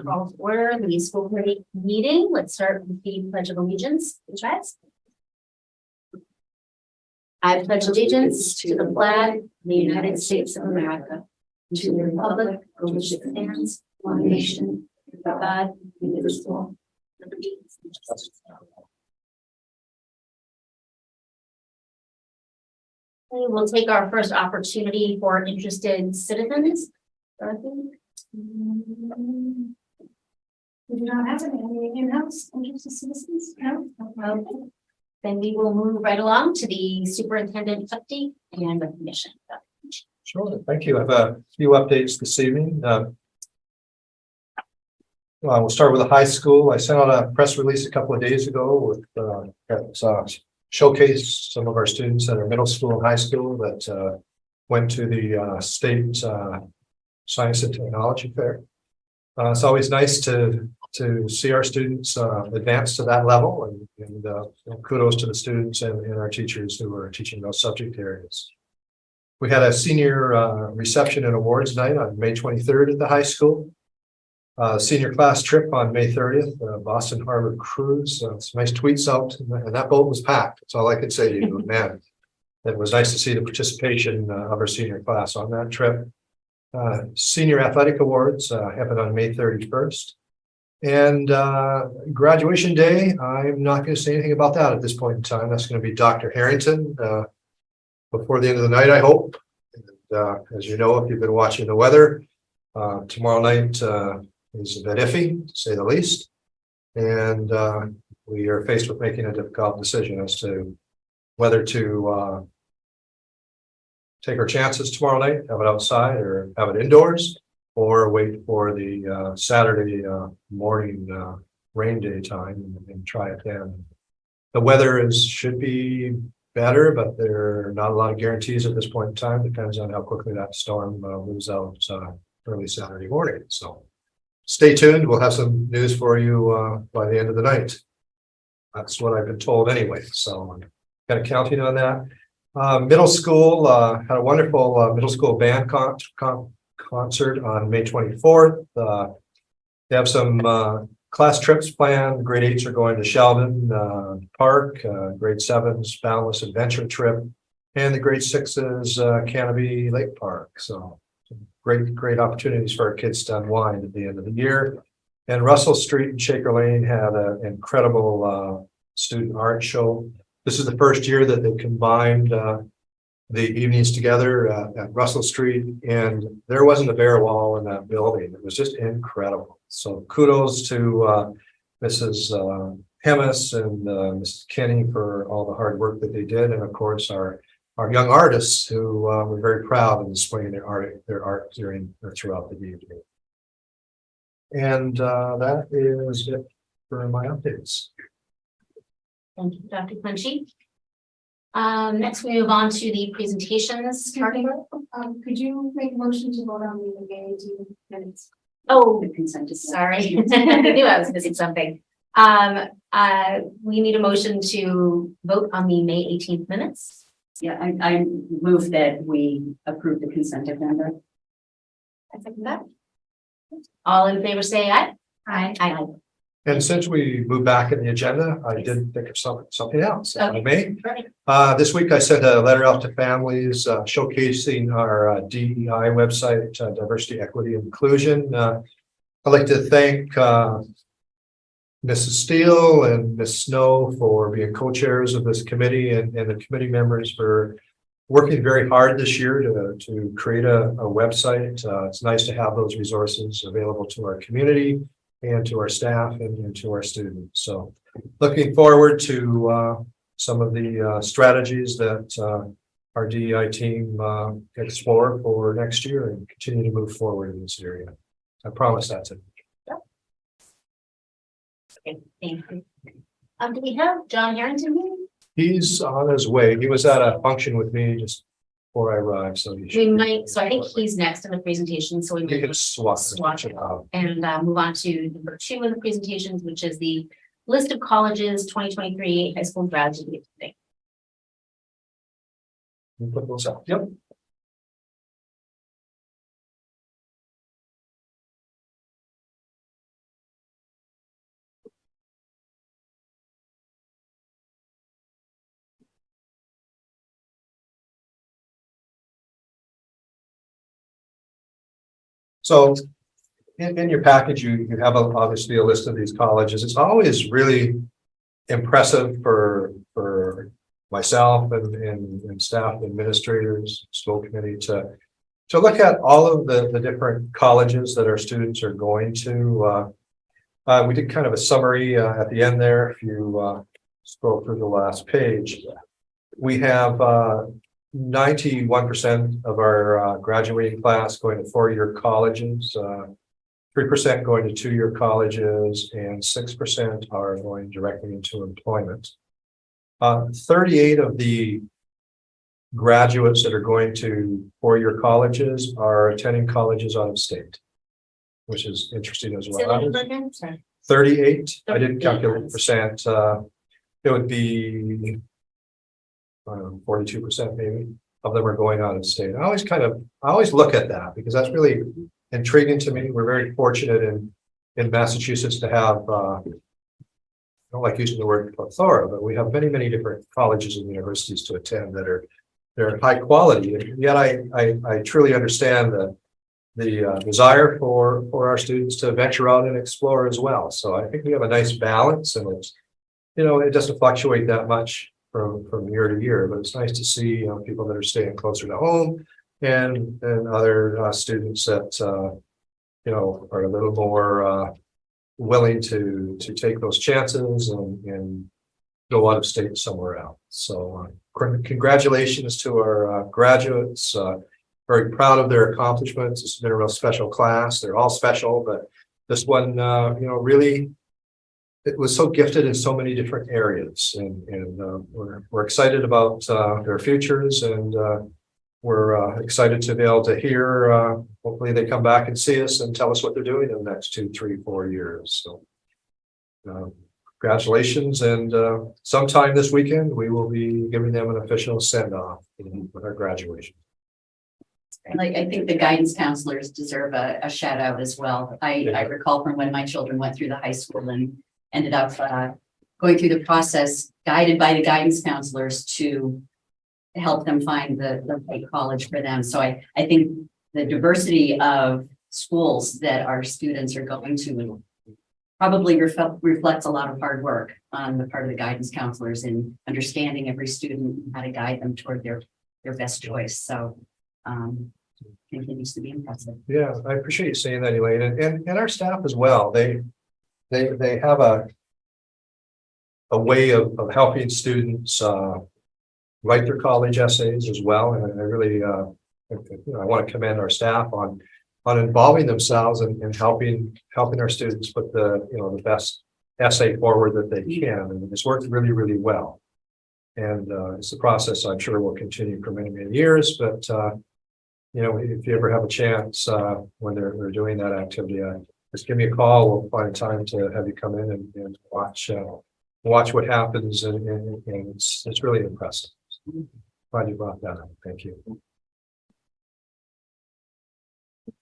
call to order the school committee meeting. Let's start with the Pledge of Allegiance. Chaz? I pledge allegiance to the flag of the United States of America, to the republic for which it stands, one nation, under God, indivisible, with liberty and justice for all. We will take our first opportunity for interested citizens. Dorothy? We do not have any in-house interested citizens, no? Okay. Then we will move right along to the superintendent update and recognition. Sure, thank you. I have a few updates this evening. We'll start with the high school. I sent out a press release a couple of days ago with showcase some of our students at our middle school and high school that went to the state science and technology fair. It's always nice to see our students advance to that level, and kudos to the students and our teachers who are teaching those subject areas. We had a senior reception and awards night on May 23rd at the high school. Senior class trip on May 30th, Boston Harbor cruise. Some nice tweets out, and that boat was packed. That's all I could say to you, man. It was nice to see the participation of our senior class on that trip. Senior athletic awards happened on May 31st. And graduation day, I'm not going to say anything about that at this point in time. That's going to be Dr. Harrington before the end of the night, I hope. And, as you know, if you've been watching the weather, tomorrow night is a bit iffy, to say the least. And we are faced with making a difficult decision as to whether to take our chances tomorrow night, have it outside or have it indoors, or wait for the Saturday morning rain day time and try it then. The weather should be better, but there are not a lot of guarantees at this point in time. Depends on how quickly that storm moves out early Saturday morning. So stay tuned. We'll have some news for you by the end of the night. That's what I've been told anyway. So I'm kind of counting on that. Middle school had a wonderful middle school band concert on May 24th. They have some class trips planned. Grade 8s are going to Sheldon Park, grade 7s Boundless Adventure Trip, and the grade 6s Canopy Lake Park. So great opportunities for our kids to unwind at the end of the year. And Russell Street and Shaker Lane had an incredible student art show. This is the first year that they combined the evenings together at Russell Street, and there wasn't a bare wall in that building. It was just incredible. So kudos to Mrs. Hemis and Mrs. Kenny for all the hard work that they did, and of course our young artists who were very proud of displaying their art during or throughout the evening. And that is it for my updates. Thank you, Dr. Punchy. Next, we move on to the presentations. Could you make a motion to vote on the May 18 minutes? Oh, The consent is sorry. I knew I was missing something. We need a motion to vote on the May 18th minutes. Yeah, I move that we approve the consent agenda. I second that. All in favor, say aye. Aye. Aye. And since we moved back in the agenda, I did think of something else, if I may. Right. This week I sent a letter out to families showcasing our DEI website, Diversity, Equity, and Inclusion. I'd like to thank Mrs. Steele and Ms. Snow for being co-chairs of this committee, and the committee members for working very hard this year to create a website. It's nice to have those resources available to our community and to our staff and to our students. So looking forward to some of the strategies that our DEI team explore for next year and continue to move forward in this area. I promise that's it. Okay, thank you. Do we have John Harrington here? He's on his way. He was at a function with me just before I arrived, so he We should. might, so I think he's next in the presentation, so we He might can swap. swatch it out and move on to number 2 of the presentations, which is the list of colleges 2023 high school graduate. Put those up. Yep. So in your package, you have obviously a list of these colleges. It's always really impressive for myself and staff administrators, school committee to look at all of the different colleges that our students are going to. We did kind of a summary at the end there. If you scroll through the last page, we have 91% of our graduating class going to four-year colleges, 3% going to two-year colleges, and 6% are going directly into employment. 38 of the graduates that are going to four-year colleges are attending colleges out of state, which is interesting as Say that well. number again, sorry. 38, I didn't 38. calculate percent, it would be 42% maybe of them are going out of state. I always look at that because that's really intriguing to me. We're very fortunate in Massachusetts to have, I don't like using the word plethora, but we have many different colleges and universities to attend that are they're high quality. And yet I truly understand the desire for our students to venture out and explore as well. So I think we have a nice balance, and it's, it doesn't fluctuate that much from year to year, but it's nice to see people that are staying closer to home and other students that are a little more willing to take those chances and go out of state somewhere else. So congratulations to our graduates. Very proud of their accomplishments. It's been a real special class. They're all special, but this one, really, it was so gifted in so many different areas, and we're excited about their futures, and we're excited to be able to hear. Hopefully, they come back and see us and tell us what they're doing in the next 2, 3, 4 years. So, congratulations, and sometime this weekend we will be giving them an official send off with our graduation. Like, I think the guidance counselors deserve a shout out as well. I recall from when my children went through the high school and ended up going through the process, guided by the guidance counselors to help them find the right college for them. So I think the diversity of schools that our students are going to probably reflects a lot of hard work on the part of the guidance counselors in understanding every student and how to guide them toward their best choice. So continues to be impressive. Yeah, I appreciate you saying that, Elaine, and our staff as well. They have a way of helping students write their college essays as well, and I really I want to commend our staff on involving themselves and helping our students put the best essay forward that they can, and it's worked really well. And it's a process I'm sure will continue for many years, but if you ever have a chance when they're doing that activity, just give me a call. We'll find time to have you come in and watch what happens, and it's really impressive. Glad you brought that up. Thank you.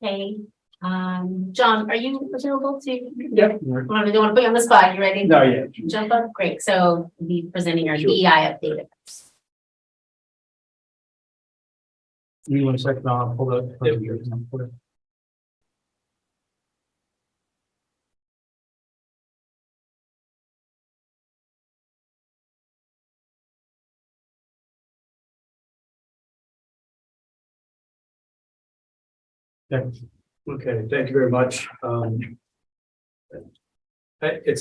Okay, John, are you available to? Yeah. I don't want to put you on the spot. You ready? No, yeah. Jump up, great. So we'll be presenting our Sure. DEI update. You want a second? Hold up. Yeah. Okay, thank you very much. I'd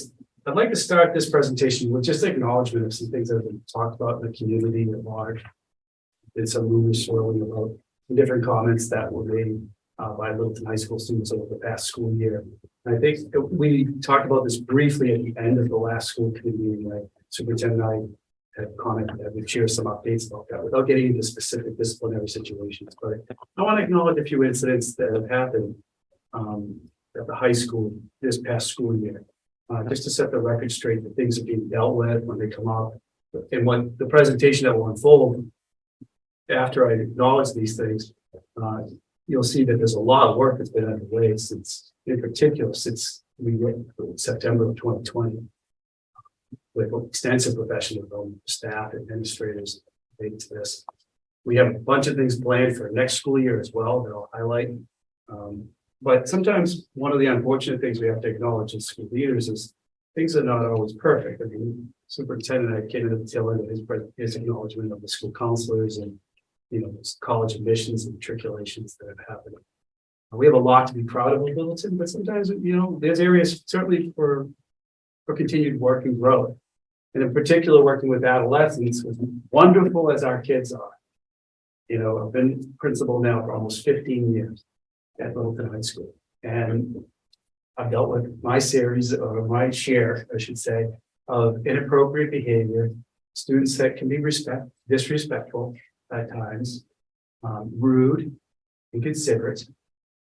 like to start this presentation with just acknowledgement of some things that have been talked about in the community at large. Did some rumors swirling about the different comments that were made by Littleton High School students over the past school year. And I think we talked about this briefly at the end of the last school committee meeting, right? Superintendent and I had commented that we'd share some updates about that without getting into specific disciplinary situations. But I want to acknowledge a few incidents that have happened at the high school this past school year. Just to set the record straight, that things are being dealt with when they come up. And when the presentation that will unfold, after I acknowledge these things, you'll see that there's a lot of work that's been underway since, in particular, since we went September of 2020, with extensive professional development, staff, administrators, related to this. We have a bunch of things planned for next school year as well that I'll highlight. But sometimes one of the unfortunate things we have to acknowledge as school leaders is things are not always perfect. I mean, superintendent, I came at the tail end of his acknowledgement of the school counselors and, you know, college admissions and matriculations that have happened. We have a lot to be proud of in Littleton, but sometimes, you know, there's areas certainly for continued work and growth. And in particular, working with adolescents, as wonderful as our kids are. You know, I've been principal now for almost 15 years at Littleton High School. And I've dealt with my series, or my share, I should say, of inappropriate behavior, students that can be disrespectful at times, rude, inconsiderate,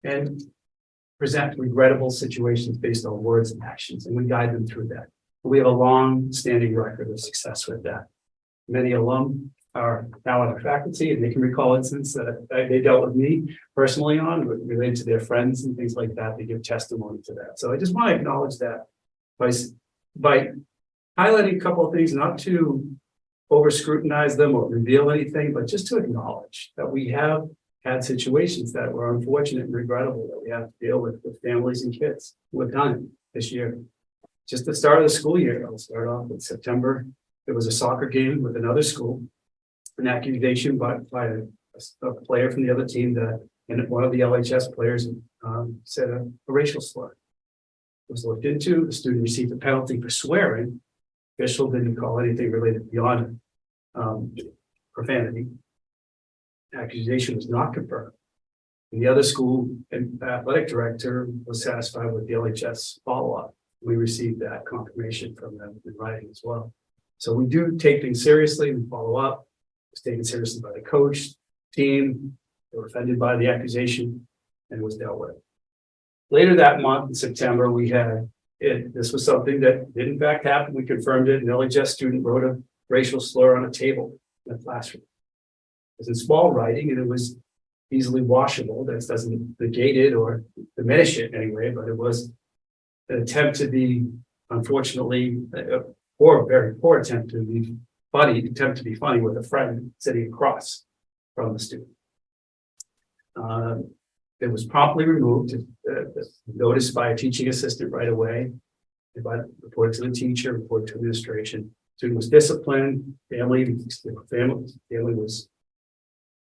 and present regrettable situations based on words and actions, and we guide them through that. We have a long-standing record of success with that. Many alum are now on our faculty, and they can recall instances that they dealt with me personally on, related to their friends and things like that. They give testimony to that. So I just want to acknowledge that by highlighting a couple of things, not to over scrutinize them or reveal anything, but just to acknowledge that we have had situations that were unfortunate and regrettable that we have to deal with families and kids. We've done it this year. Just the start of the school year, I'll start off with September. There was a soccer game with another school, an accusation by a player from the other team that, and one of the LHS players said a racial slur. It was looked into. The student received a penalty for swearing. Official didn't call anything related beyond profanity. Accusation was not confirmed. And the other school and athletic director was satisfied with the LHS follow-up. We received that confirmation from them in writing as well. So we do take things seriously. We follow up. It's taken seriously by the coach, team. They were offended by the accusation and was dealt with. Later that month in September, we had it. This was something that did in fact happen. We confirmed it. An LHS student wrote a racial slur on a table in the classroom. It was in small writing and it was easily washable. That doesn't negate it or diminish it in any way, but it was an attempt to be, unfortunately, or a very poor attempt to be funny with a friend sitting across from the student. It was promptly removed, noticed by a teaching assistant right away, reported to the teacher, reported to administration. Student was disciplined, family was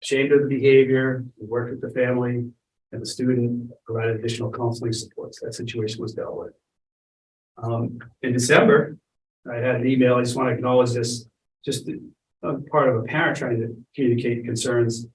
ashamed of the behavior, we worked with the family, and the student provided additional counseling supports. That situation was dealt with. In December, I had an email. I just want to acknowledge this, just part of a parent trying to communicate concerns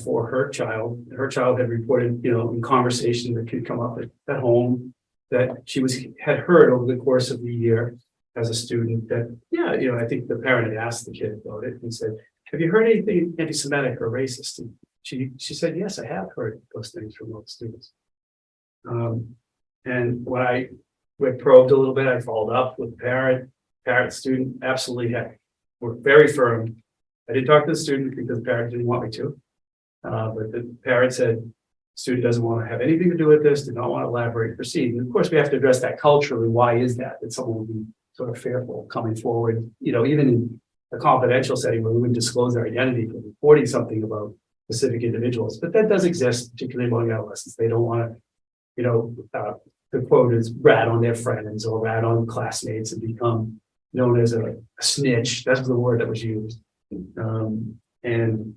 for her child. Her child had reported, in conversation that could come up at home, that she had heard over the course of the year as a student that, I think the parent had asked the kid about it and said, have you heard anything anti-Semitic or racist? And she said, yes, I have heard those things from those students. And when I probed a little bit, I followed up with the parent, student, absolutely were very firm. I didn't talk to the student because the parent didn't want me to. But the parent said, student doesn't want to have anything to do with this, did not want to elaborate, proceed. And of course, we have to address that culturally. Why is that someone would be sort of fearful coming forward, even in a confidential setting where we wouldn't disclose their identity for reporting something about specific individuals. But that does exist, particularly among adolescents. They don't want to, the quote is rat on their friends or rat on classmates and become known as a snitch. That's the word that was used. And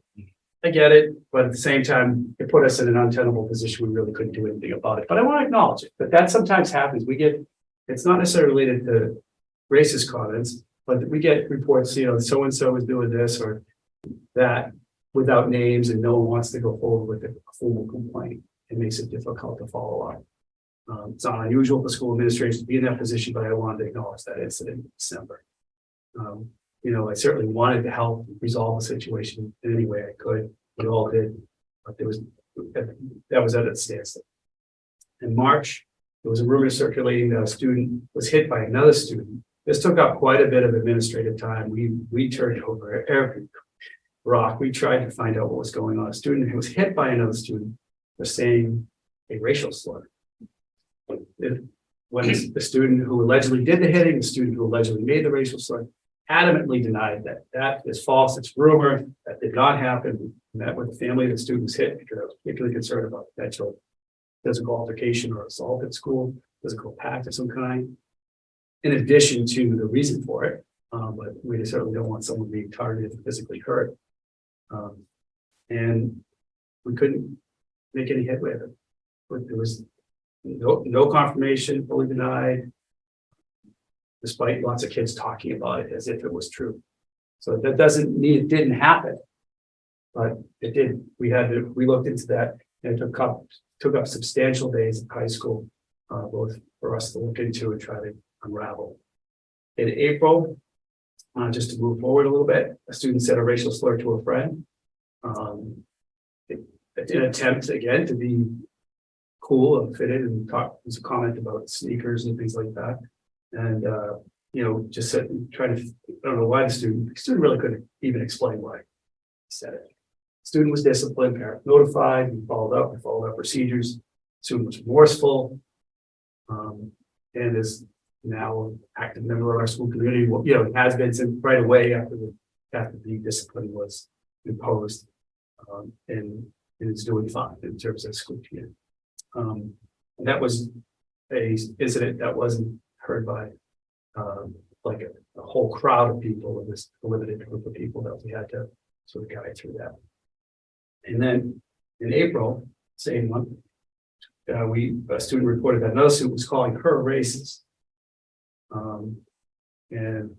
I get it, but at the same time, it put us in an untenable position. We really couldn't do anything about it. But I want to acknowledge it. But that sometimes happens. It's not necessarily related to racist comments, but we get reports, so-and-so is doing this or that without names and no one wants to go forward with a formal complaint. It makes it difficult to follow up. It's not unusual for school administrators to be in that position, but I wanted to acknowledge that incident in December. I certainly wanted to help resolve the situation in any way I could. We all did, but that was at its standstill. In March, there was a rumor circulating that a student was hit by another student. This took up quite a bit of administrative time. We turned over every rock. We tried to find out what was going on. A student who was hit by another student was saying a racial slur. When the student who allegedly did the hitting, the student who allegedly made the racial slur, adamantly denied that is false. It's rumor. That did not happen. We met with the family of the students hit because I was particularly concerned about that children. physical altercation or assault at school, physical pact of some kind. In addition to the reason for it, but we certainly don't want someone being targeted and physically hurt. And we couldn't make any headway with it. But there was no confirmation, fully denied, despite lots of kids talking about it as if it was true. So that doesn't mean it didn't happen, but it did. We looked into that, and it took up substantial days in high school, both for us to look into and try to unravel. In April, just to move forward a little bit, a student said a racial slur to a friend. In an attempt again to be cool and fit in and talk, was a comment about sneakers and things like that. And just said, I don't know why the student really couldn't even explain why he said it. Student was disciplined, parent notified, we followed up procedures. Student was remorseful, and is now an active member of our school community. Well, has been since right away after the discipline was imposed, and is doing fine in terms of school community. And that was a incident that wasn't heard by like a whole crowd of people, in this limited group of people that we had to sort of guide through that. And then in April, same month, a student reported that another student was calling her racist. And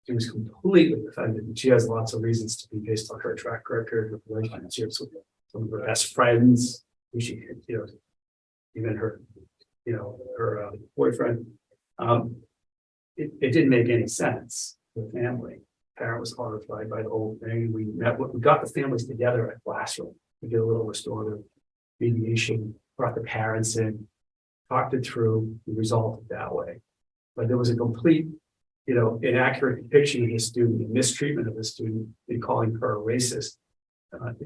she was completely offended, and she has lots of reasons to be based on her track record of relationships with some of her best friends, who she, even her, her boyfriend. It didn't make any sense. The family, parent was horrified by the whole thing. We got the families together at classroom. We did a little restorative mediation, brought the parents in, talked it through, and resolved it that way. But there was a complete, inaccurate depiction of the student, and mistreatment of the student in calling her a racist,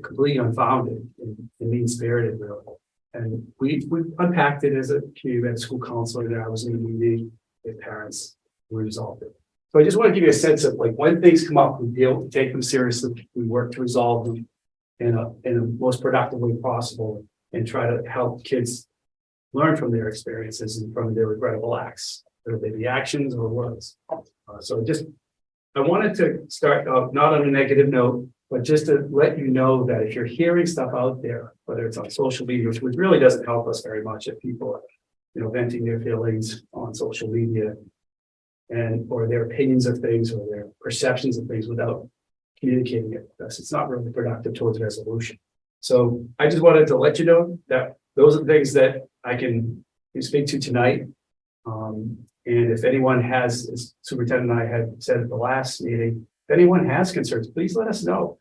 completely unfounded and mean-spirited, really. And we unpacked it as a community, as a school counselor, and I was in a meeting with parents. We resolved it. So I just want to give you a sense of like when things come up, we take them seriously, we work to resolve them in a most productive way possible, and try to help kids learn from their experiences and from their regrettable acts, whether they be actions or words. So I wanted to start out not on a negative note, but just to let you know that if you're hearing stuff out there, whether it's on social media, which really doesn't help us very much if people are, venting their feelings on social media, or their opinions of things or their perceptions of things without communicating it with us, it's not really productive towards resolution. So I just wanted to let you know that those are the things that I can speak to tonight. And if anyone has, as Superintendent and I had said at the last meeting, if anyone has concerns, please let us know.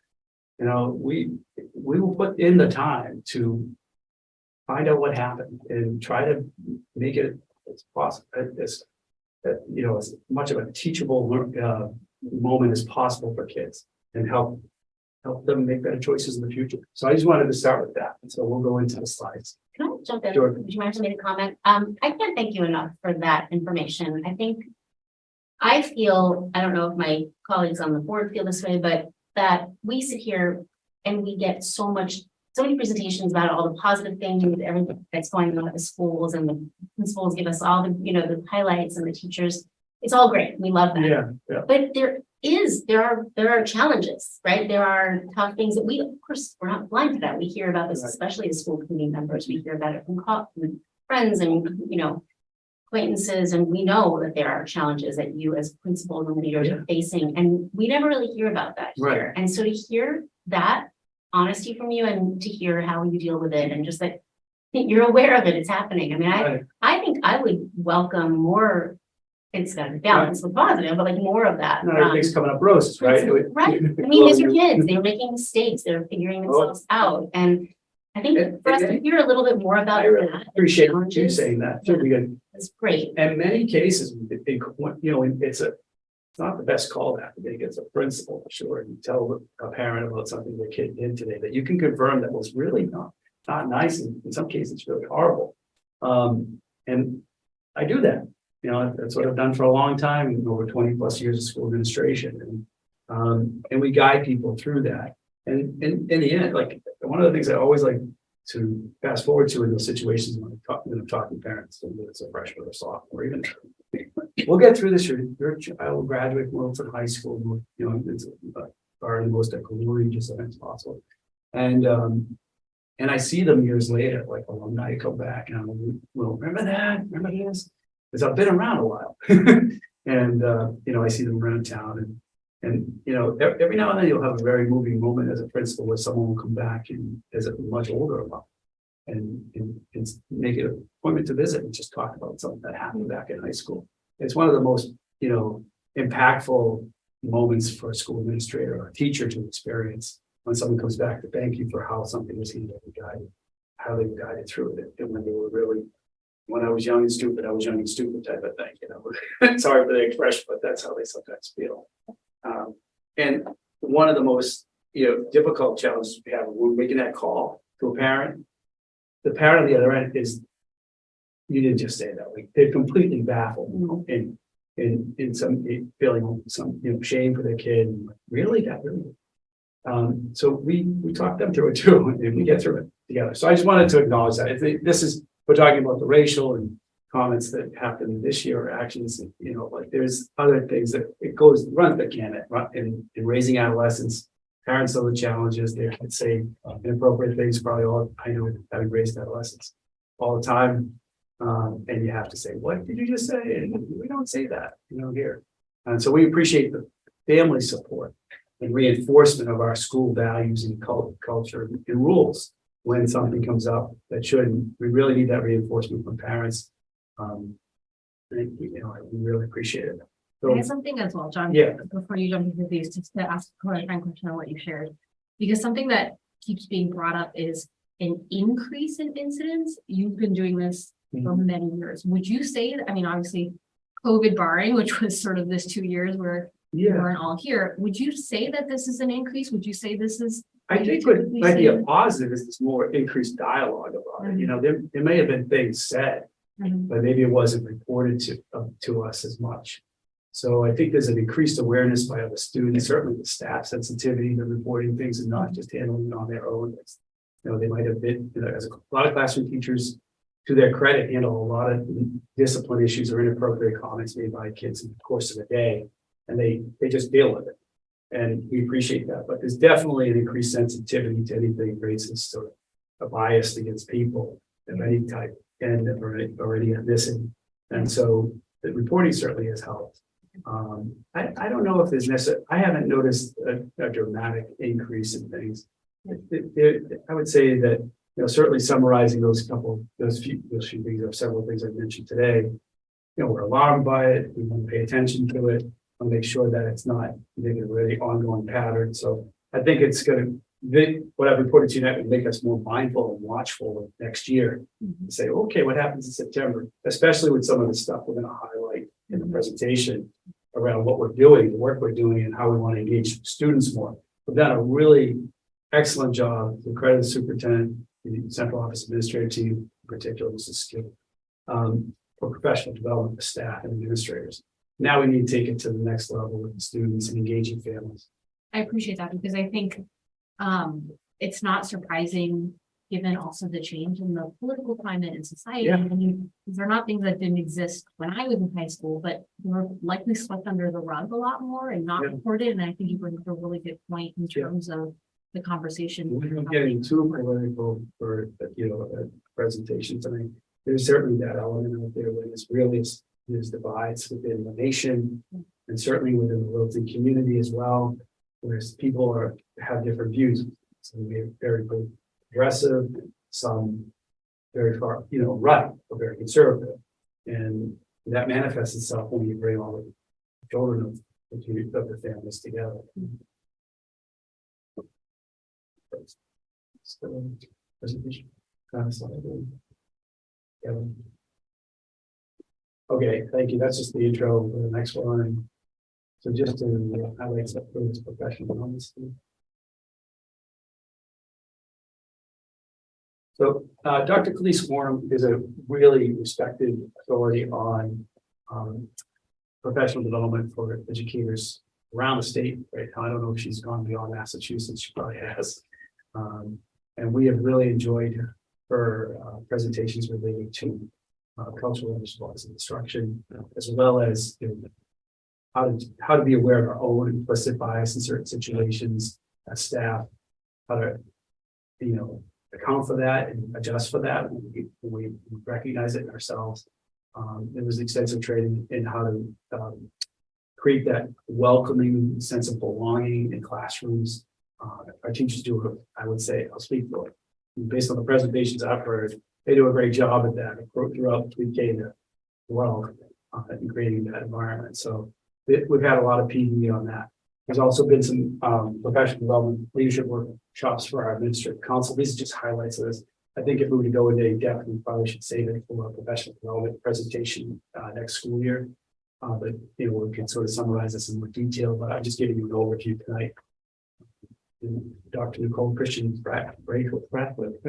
We will put in the time to find out what happened and try to make it as possible, as much of a teachable moment as possible for kids, and help them make better choices in the future. So I just wanted to start with that. And so we'll go into the slides. Can I jump in? Sure. Would you mind for me to comment? I can't thank you enough for that information. I feel, I don't know if my colleagues on the board feel this way, but that we sit here and we get so many presentations about all the positive things, everything that's going on at the schools, and the principals give us all the highlights, and the teachers. It's all great. We love that. Yeah. But there are challenges, right? There are tough things that of course, we're not blind to that. We hear about this, Right. especially as school committee members. We hear about it from friends and, acquaintances, and we know that there are challenges that you as principals and leaders are facing, and we never really hear about that here. Right. And so to hear that honesty from you, and to hear how you deal with it, and just that you're aware of it, it's happening. I mean, Right. I think I would welcome more. It's got to be balanced with positive, but like more of that. Not everything's coming up roses, right? Right. I mean, these are kids. They're making mistakes. They're figuring themselves out. And I think for us to hear a little bit more about I really that. appreciate you challenges, saying that too, because It's great. in many cases, it's not the best call to have to make as a principal, for sure. You tell a parent about something their kid did today that you can confirm that was really not nice, and in some cases it's really horrible. And I do that. That's what I've done for a long time, over 20 plus years of school administration. And we guide people through that. And in the end, like one of the things I always like to fast forward to in those situations when I'm talking to parents, whether it's a freshman or sophomore, even. We'll get through this. Your child will graduate from Wilson High School, you know, it's already most equilibrious as possible. And I see them years later, like alumni come back and I'm like, well, remember that? Remember this? Because I've been around a while. And you know, I see them around town and you know, every now and then you'll have a very moving moment as a principal where someone will come back and as a much older alum and make it an appointment to visit and just talk about something that happened back in high school. It's one of the most, you know, impactful moments for a school administrator or a teacher to experience when someone comes back to thank you for how something was handled and guided, how they were guided through it. And when they were really, when I was young and stupid, I was young and stupid type of thing, you know. Sorry for the expression, but that's how they sometimes feel. And one of the most, you know, difficult challenges we have when we're making that call to a parent, the parent on the other end is, you didn't just say that, like they're completely baffled and in some feeling some, you know, shame for their kid. And like, really, that really. So we talk them through it too, and we get through it together. So I just wanted to acknowledge that. This is, we're talking about the racial and comments that happened this year, or actions, you know, like there's other things that it runs the gamut, right? In raising adolescents, parents know the challenges. They can say inappropriate things, probably all, I know, having raised adolescents all the time. And you have to say, what did you just say? And we don't say that, you know, here. And so we appreciate the family support and reinforcement of our school values and culture and rules when something comes up that shouldn't. We really need that reinforcement from parents. And, you know, we really appreciate it. So, I have something as well, John. Yeah. Before you jump into these, just to ask a clarifying question on what you shared, because something that keeps being brought up is an increase in incidents. You've been doing this for many years. Would you say that? I mean, obviously, COVID barring, which was sort of this 2 years where we weren't all here. Would you say that this is an increase? Would you say this is? I think what might be a positive is this more increased dialogue about it. You know, there may have been things said, but maybe it wasn't reported to us as much. So I think there's an increased awareness by other students, certainly the staff sensitivity to reporting things and not just handling it on their own. You know, they might have been, you know, as a lot of classroom teachers, to their credit, handle a lot of discipline issues or inappropriate comments made by kids in the course of the day, and they just deal with it. And we appreciate that, but there's definitely an increased sensitivity to anything that raises sort of a bias against people of any type and already missing. And so the reporting certainly has helped. I don't know if there's necessarily, I haven't noticed a dramatic increase in things. I would say that, you know, certainly summarizing those few things or several things I mentioned today, you know, we're alarmed by it. We want to pay attention to it and make sure that it's not making a really ongoing pattern. So I think it's going to, what I've reported to you now, would make us more mindful and watchful of next year. And say, okay, what happens in September, especially with some of the stuff we're going to highlight in the presentation around what we're doing, the work we're doing, and how we want to engage students more. We've done a really excellent job to credit the superintendent, the central office administrative team, in particular, Mrs. Schcmte, for professional development of staff and administrators. Now we need to take it to the next level with the students and engaging families. I appreciate that because I think it's not surprising given also the change in the political climate in society. Yeah. I mean, these are not things that didn't exist when I was in high school, but were likely swept under the rug a lot more and not reported. And I think you bring up a really good point in terms of the conversation. We're not getting too political for, you know, presentations. I mean, there's certainly that element out there where there's divides within the nation and certainly within the Wilton community as well, where people have different views. Some very progressive, some very far, you know, right or very conservative. And that manifests itself when you bring all the children of the families together. Presentation. Okay, thank you. That's just the intro for the next one. So just to highlight some of this professional honesty. So Dr. Khalees Warren is a really respected authority on professional development for educators around the state right now. I don't know if she's gone beyond Massachusetts. She probably has. And we have really enjoyed her presentations related to cultural response and instruction, as well as how to be aware of our own implicit bias in certain situations as staff, how to account for that and adjust for that when we recognize it in ourselves. There was extensive training in how to create that welcoming sense of belonging in classrooms. Our teachers do, I would say, I'll speak for it. Based on the presentations I've heard, they do a great job at that throughout 3K to 12 in creating that environment. So we've had a lot of PD on that. There's also been some professional development leadership workshops for our administrative council. These are just highlights of this. I think if we were to go into depth, we probably should save it for a professional development presentation next school year. But we can sort of summarize this in more detail, but I'm just giving you an overview tonight. Dr. Nicole Christian Brathwaite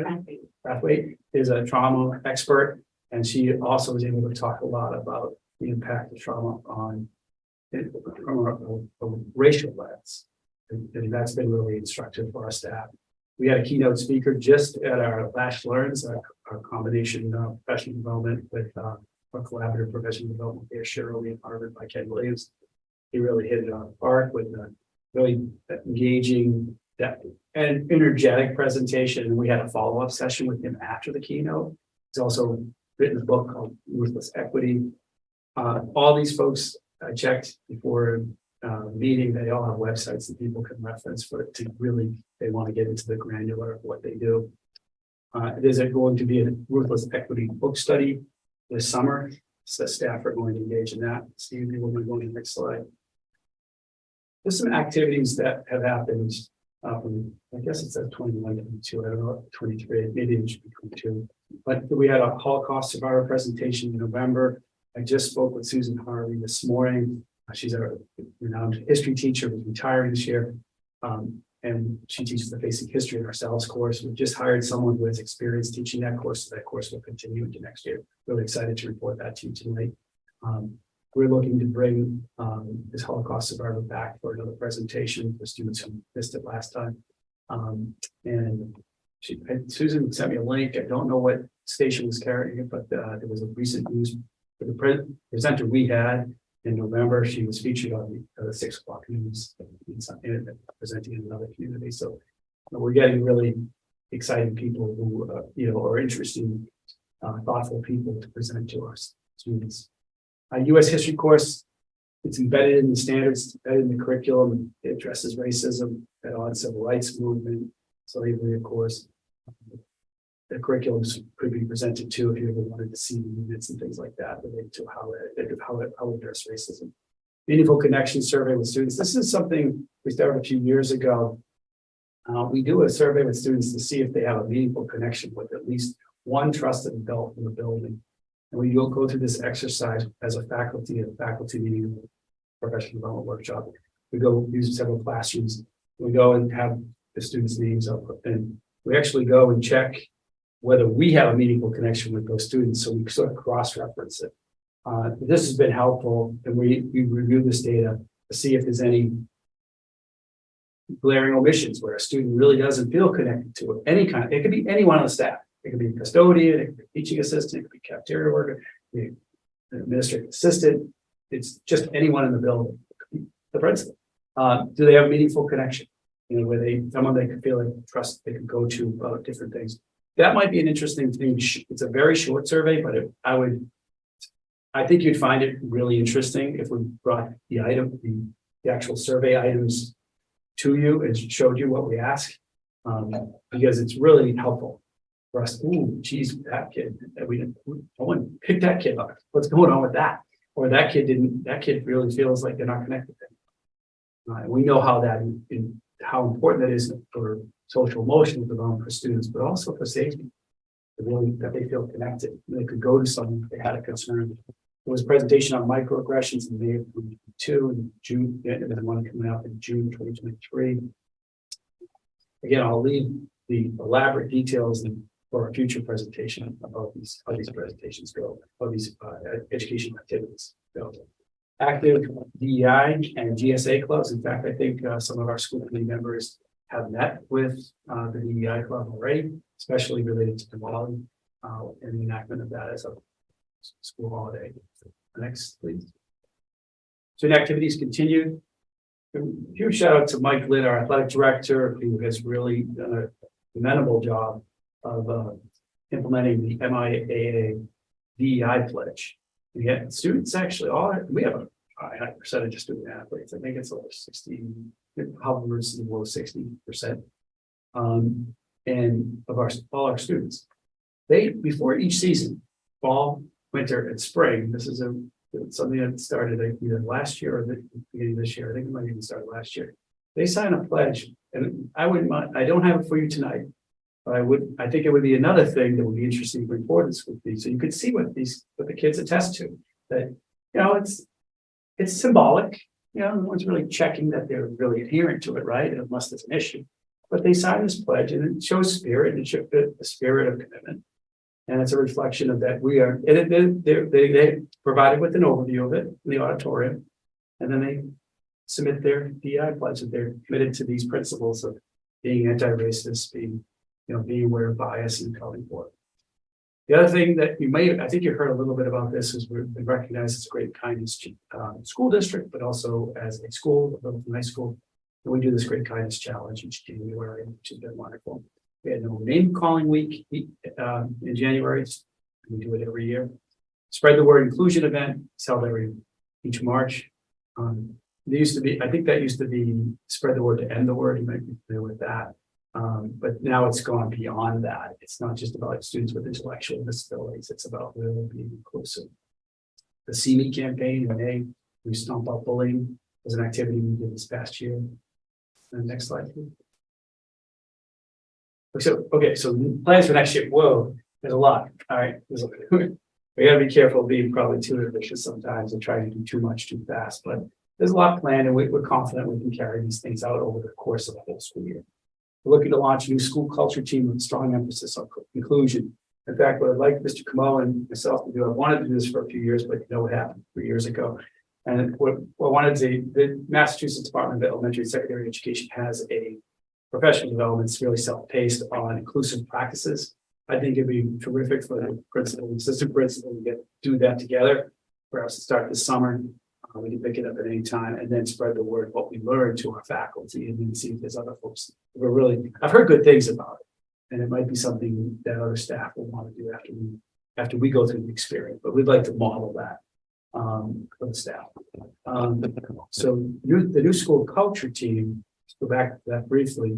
is a trauma expert, and she also was able to talk a lot about the impact of trauma on from a racial lens. And that's been really instructive for our staff. We had a keynote speaker just at our last Learns, our combination of professional development with our collaborative professional development here, Shirley and Harvard by Ken Williams. He really hit it on the park with a really engaging and energetic presentation. And we had a follow-up session with him after the keynote. He's also written a book called Ruthless Equity. All these folks I checked before meeting, they all have websites that people can reference for it to really, they want to get into the granular of what they do. There's going to be a Ruthless Equity book study this summer. So staff are going to engage in that. Steve, you will be going to the next slide. There's some activities that have happened from, I guess it's at 21, 22, I don't know, 23, maybe it should be 22. But we had a Holocaust survivor presentation in November. I just spoke with Susan Harvey this morning. She's a renowned history teacher who's retiring this year. And she teaches the Basic History in our sales course. We've just hired someone who has experience teaching that course, so that course will continue into next year. Really excited to report that to you tonight. We're looking to bring this Holocaust survivor back for another presentation for students who missed it last time. And Susan sent me a link. I don't know what station was carrying it, but there was a recent news for the presenter we had in November. She was featured on the 6 o'clock news presenting in another community. So we're getting really exciting people who are interesting, thoughtful people to present to our students. A U.S. history course, it's embedded in the standards, it's embedded in the curriculum. It addresses racism, the civil rights movement, slavery, of course. The curriculums could be presented too if you ever wanted to see the units and things like that related to how it address racism. Meaningful connection survey with students. This is something we started a few years ago. We do a survey with students to see if they have a meaningful connection with at least one trusted adult in the building. And we will go through this exercise as a faculty meeting, professional development workshop. We go use several classrooms. We go and have the students' names up, and we actually go and check whether we have a meaningful connection with those students, so we sort of cross-reference it. This has been helpful, and we review this data to see if there's any glaring omissions where a student really doesn't feel connected to any kind. It could be anyone on the staff. It could be a custodian, it could be a teaching assistant, it could be a cafeteria worker, it could be an administrative assistant. It's just anyone in the building. It could be the principal. Do they have a meaningful connection? Where someone they can feel like trust, they can go to about different things. That might be an interesting thing. It's a very short survey, but I think you'd find it really interesting if we brought the actual survey items to you and showed you what we ask, because it's really helpful for us. Ooh, geez, that kid, no one picked that kid up. What's going on with that? Or that kid really feels like they're not connected. We know how how important that is for social emotional development for students, but also for safety, that they feel connected. They could go to someone if they had a concern. There was a presentation on microaggressions in May of 2022 and June, and then one coming up in June 2023. Again, I'll leave the elaborate details for a future presentation about how these presentations go, how these education activities go. Active DEI and GSA clubs. In fact, I think some of our school committee members have met with the DEI club already, especially related to Diwali and the enactment of that as a school holiday. Next, please. Student activities continued. Huge shout out to Mike Litt, our athletic director, who has really done a commendable job of implementing the MIAA DEI pledge. We had students actually we have a high percentage of student athletes. I think it's over 60, it hovers in the low 60%. And of all our students, they before each season, fall, winter, and spring. This is something that started either last year or the beginning of this year. I think it might even start last year. They sign a pledge, and I wouldn't mind. I don't have it for you tonight, but I think it would be another thing that would be interesting to bring forward this would be, so you could see what the kids attest to. That it's symbolic. No one's really checking that they're really adherent to it, right? Unless there's an issue. But they sign this pledge, and it shows spirit. It shows the spirit of commitment. And it's a reflection of that we are, they provided with an overview of it in the auditorium, and then they submit their DEI pledge that they're committed to these principles of being anti-racist, being aware of bias and calling for it. The other thing that I think you heard a little bit about this, is we've been recognized as a great kindness school district, but also as a school, a Littleton High School. And we do this great kindness challenge each January, which has been wonderful. We had no name calling week in January. We do it every year. Spread the word inclusion event. It's held each March. There used to be, I think that used to be spread the word to end the word. You might be familiar with that. But now it's gone beyond that. It's not just about students with intellectual disabilities. It's about really being inclusive. The See Me campaign in May, we stomp out bullying, was an activity we did this past year. And next slide, please. So plans for next year. Whoa, there's a lot. All right, we gotta be careful of being probably too ambitious sometimes and trying to do too much too fast. But there's a lot planned, and we're confident we can carry these things out over the course of the whole school year. We're looking to launch a new school culture team with strong emphasis on inclusion. In fact, what I'd like Mr. Camo and myself to do, I wanted to do this for a few years, but you know what happened 3 years ago. And what I wanted to, the Massachusetts Department of Elementary and Secondary Education has a professional development that's really self-paced on inclusive practices. I think it'd be terrific for the principal and assistant principal to do that together. For us to start this summer, we can pick it up at any time and then spread the word what we learned to our faculty, and then see if there's other folks. I've heard good things about it, and it might be something that other staff will want to do after we go through the experience. But we'd like to model that for the staff. So the new school culture team. Let's go back to that briefly.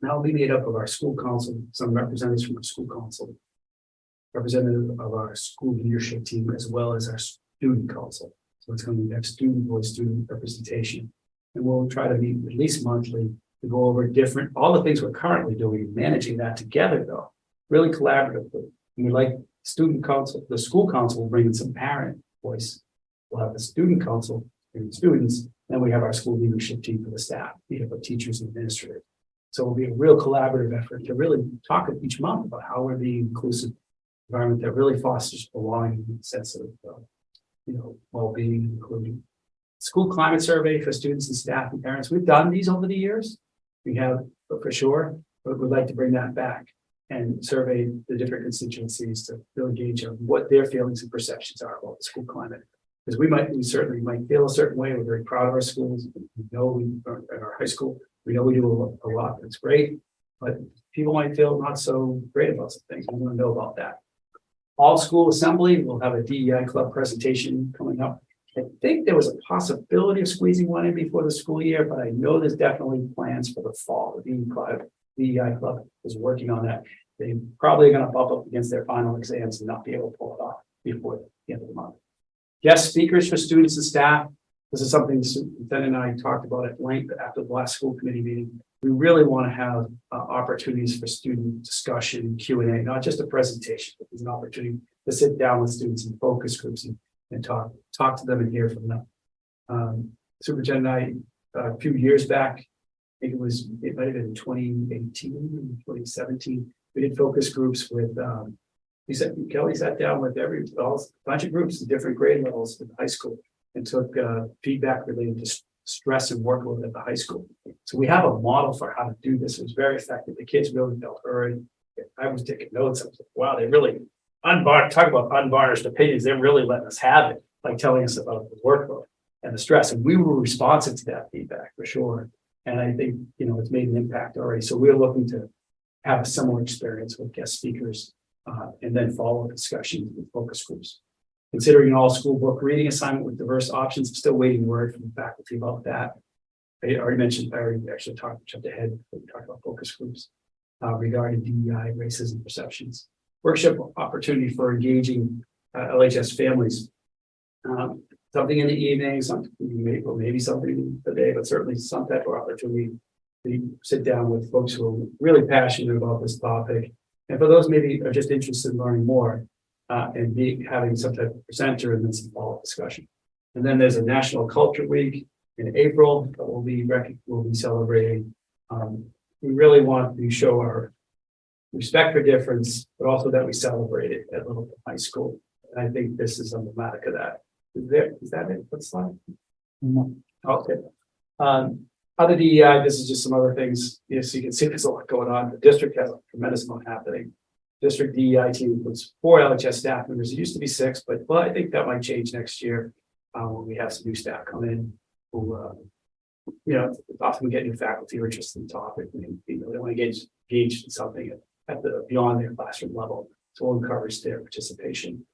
Now we made up of our school council, some representatives from our school council, representative of our school leadership team, as well as our student council. So it's going to be student voice, student representation. And we'll try to meet at least monthly to go over all the things we're currently doing, managing that together though, really collaboratively. And we like student council, the school council will bring in some parent voice. We'll have the student council and students. Then we have our school leadership team for the staff, for teachers and administrators. So it'll be a real collaborative effort to really talk each month about how we're being inclusive environment that really fosters belonging and sense of, well-being and including. School climate survey for students and staff and parents. We've done these over the years. We have for sure, but we'd like to bring that back and survey the different constituencies to really gauge on what their feelings and perceptions are about the school climate. Because we certainly might feel a certain way. We're very proud of our schools. We know at our high school, we know we do a lot. That's great, but people might feel not so great about some things. We want to know about that. All school assembly, we'll have a DEI club presentation coming up. I think there was a possibility of squeezing one in before the school year, but I know there's definitely plans for the fall. The DEI club is working on that. They probably are going to bump up against their final exams and not be able to pull it off before the end of the month. Guest speakers for students and staff. This is something the superintendent and I talked about at length after the last school committee meeting. We really want to have opportunities for student discussion, Q&A, not just a presentation, but there's an opportunity to sit down with students in focus groups and talk to them and hear from them. Superintendent and I, a few years back, I think it might have been 2018, 2017, we did focus groups with Kelly sat down with a bunch of groups in different grade levels in high school and took feedback related to stress and workload at the high school. So we have a model for how to do this. It was very effective. The kids really felt heard. I was taking notes. I was like, wow, they really talk about unvarnished opinions. They're really letting us have it, like telling us about the workload and the stress. And we were responsive to that feedback for sure. And I think, it's made an impact already. So we're looking to have a similar experience with guest speakers and then follow discussions with focus groups. Considering an all-school book reading assignment with diverse options, I'm still waiting word from the faculty about that. I already actually jumped ahead, we talked about focus groups regarding DEI, racism perceptions. Workshop opportunity for engaging LHS families. Something in the evening, maybe something in the day, but certainly some type of opportunity to sit down with folks who are really passionate about this topic. And for those maybe are just interested in learning more and having some type of presenter and then some follow-up discussion. And then there's a National Culture Week in April that we'll be celebrating. We really want to show our respect for difference, but also that we celebrate it at Littleton High School. And I think this is emblematic of that. Is that it? What slide? Okay. Other DEI, this is just some other things. So you can see there's a lot going on. The district has a tremendous amount happening. District DEI team includes 4 LHS staff members. It used to be 6, but I think that might change next year when we have some new staff come in who, often get new faculty who are interested in the topic. And, they want to get engaged in something at the beyond their classroom level. So we'll encourage their participation.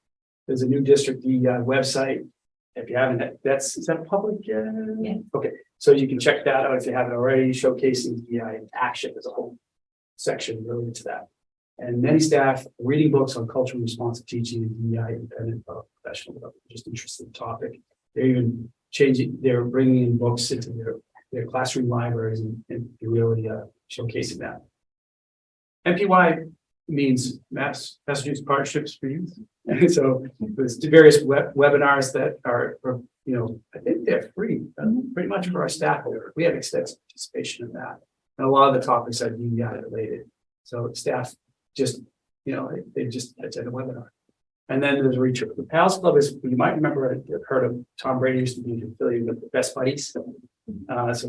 There's a new district DEI website. If you haven't, is that public? Yeah. Okay, so you can check that out if you haven't already, showcasing DEI in action. There's a whole section related to that. And many staff reading books on culturally responsive teaching and DEI independent professional development, just interested in the topic. They're even they're bringing in books into their classroom libraries and really showcasing that. MPY means Massachusetts Partnerships for Youth. And so there's various webinars that are, I think they're free, pretty much for our staff. We have extensive participation in that. And a lot of the topics are DEI related. So staff just, they just attend a webinar. And then there's reach. The Pals Club is, you might remember, I've heard of Tom Brady used to be affiliated with the Best Buddies. So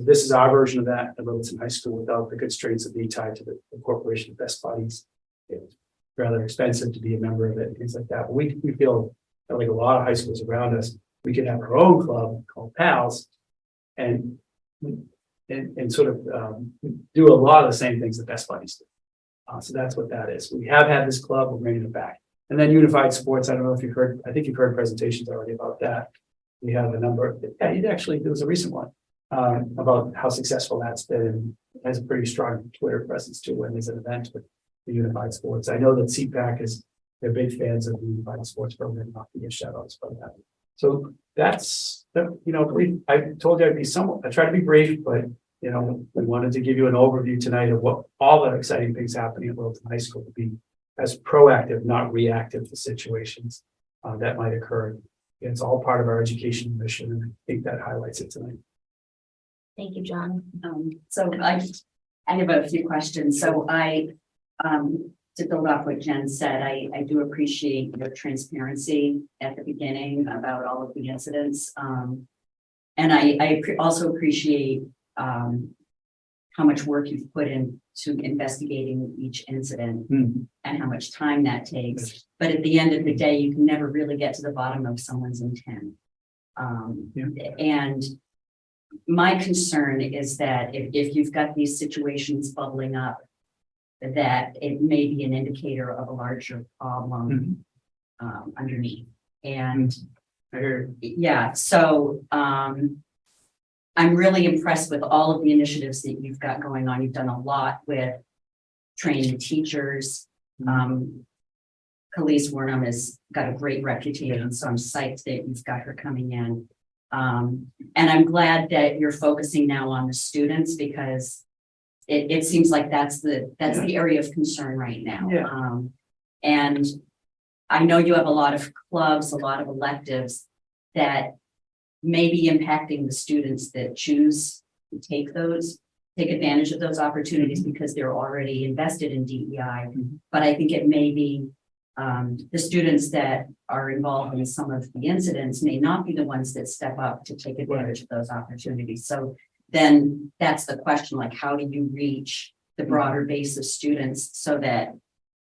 this is our version of that at Littleton High School without the constraints of being tied to the corporation of Best Buddies. It's rather expensive to be a member of it and things like that. But we feel that, like a lot of high schools around us, we could have our own club called Pals and sort of do a lot of the same things that Best Buddies do. So that's what that is. We have had this club, we're bringing it back. And then unified sports, I don't know if you've heard, I think you've heard presentations already about that. We have a number, there was a recent one about how successful that's been and has a pretty strong Twitter presence too when there's an event with the unified sports. I know that CPAC they're big fans of the unified sports program, not to get shout outs about that. So that's, I told you I try to be brief, but we wanted to give you an overview tonight of what all the exciting things happening at Littleton High School to be as proactive, not reactive to situations that might occur. It's all part of our education mission, and I think that highlights it tonight. Thank you, John. So I have a few questions. So to build off what Jen said, I do appreciate your transparency at the beginning about all of the incidents. And I also appreciate how much work you've put into investigating each incident and how much time that takes. But at the end of the day, you can never really get to the bottom of someone's intent. And my concern is that if you've got these situations bubbling up, that it may be an indicator of a larger problem underneath. And so I'm really impressed with all of the initiatives that you've got going on. You've done a lot with training teachers. Khalees Wernham has got a great reputation, so I'm psyched that you've got her coming in. And I'm glad that you're focusing now on the students because it seems like that's the area of concern right now. And I know you have a lot of clubs, a lot of electives that may be impacting the students that choose to take advantage of those opportunities because they're already invested in DEI. But I think it may be the students that are involved in some of the incidents may not be the ones that step up to take advantage of those opportunities. So then that's the question, like, how do you reach the broader base of students so that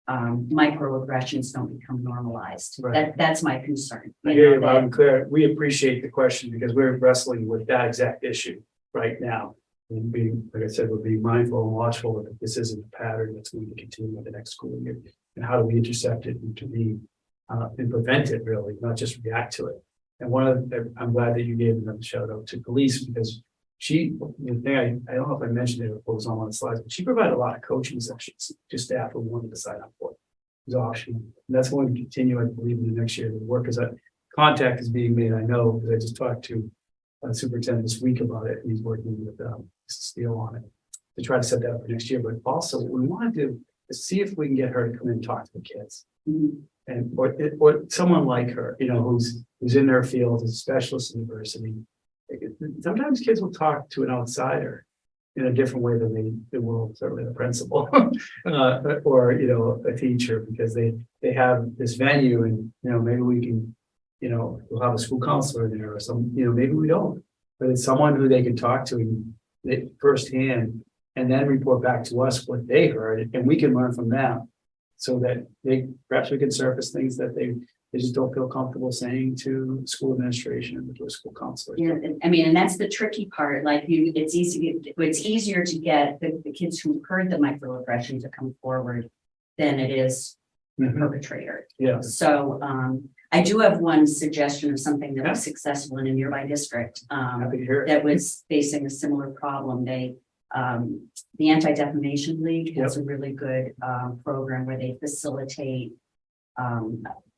microaggressions don't become normalized? Right. That's my concern. I hear you loud and clear. We appreciate the question because we're wrestling with that exact issue right now. And being, like I said, we're being mindful and watchful that this isn't a pattern that's going to continue with the next school year. And how do we intercept it, intervene, and prevent it, really, not just react to it. And I'm glad that you gave another shout out to police, because the thing I don't know if I mentioned it or it was on one of the slides, but she provided a lot of coaching sessions to staff who wanted to sign up for it. It was optional. And that's going to continue, I believe, in the next year. The work is that contact is being made, I know, because I just talked to superintendent this week about it, and he's working with Steele on it to try to set that up for next year. But also what we want to do is see if we can get her to come in and talk to the kids. And or someone like her, who's in their field as a specialist in diversity. Sometimes kids will talk to an outsider in a different way than they will certainly the principal or a teacher, because they have this venue, and maybe we can we'll have a school counselor there or some, maybe we don't, but it's someone who they can talk to firsthand and then report back to us what they heard, and we can learn from them, so that perhaps we can surface things that they just don't feel comfortable saying to school administration and to a school counselor. Yeah, I mean, and that's the tricky part. Like it's easier to get the kids who heard the microaggression to come forward than it is the perpetrator. Yeah. So I do have one suggestion of something that was successful in a nearby district Happy to hear it. that was facing a similar problem. The Anti-Defamation League has a really good program where they facilitate